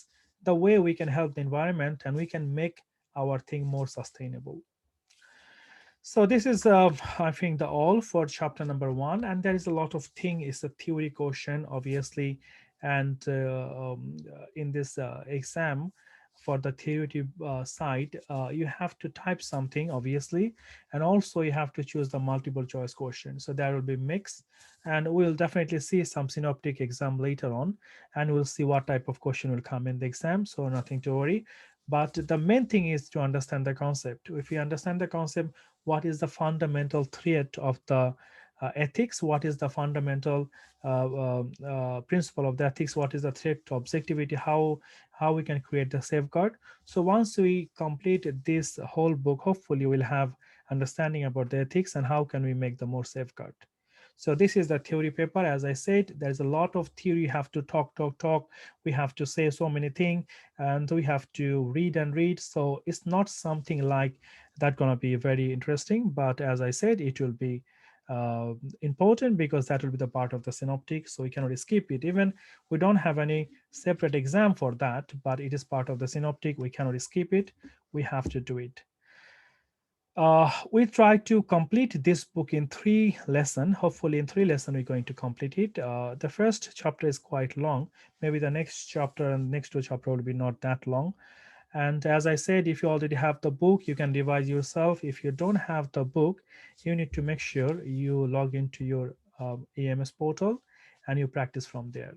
The way we can help the environment and we can make our thing more sustainable. So this is I think the all for chapter number one, and there is a lot of thing is a theory question obviously, and in this exam for the theory side, you have to type something obviously, and also you have to choose the multiple choice question. So there will be mix, and we'll definitely see some synoptic exam later on, and we'll see what type of question will come in the exam. So nothing to worry. But the main thing is to understand the concept. If you understand the concept, what is the fundamental threat of the ethics, what is the fundamental principle of the ethics, what is the threat to objectivity, how we can create the safeguard. So once we complete this whole book, hopefully we'll have understanding about the ethics and how can we make the more safeguard. So this is the theory paper. As I said, there's a lot of theory. You have to talk. We have to say so many things, and we have to read and read. So it's not something like that gonna be very interesting. But as I said, it will be important because that will be the part of the synoptic. So we cannot skip it. Even we don't have any separate exam for that, but it is part of the synoptic. We cannot skip it. We have to do it. We try to complete this book in 3 lessons. Hopefully, in 3 lessons, we're going to complete it. The first chapter is quite long. Maybe the next chapter and next 2 chapter will be not that long. And as I said, if you already have the book, you can revise yourself. If you don't have the book, you need to make sure you log into your AMS portal and you practice from there.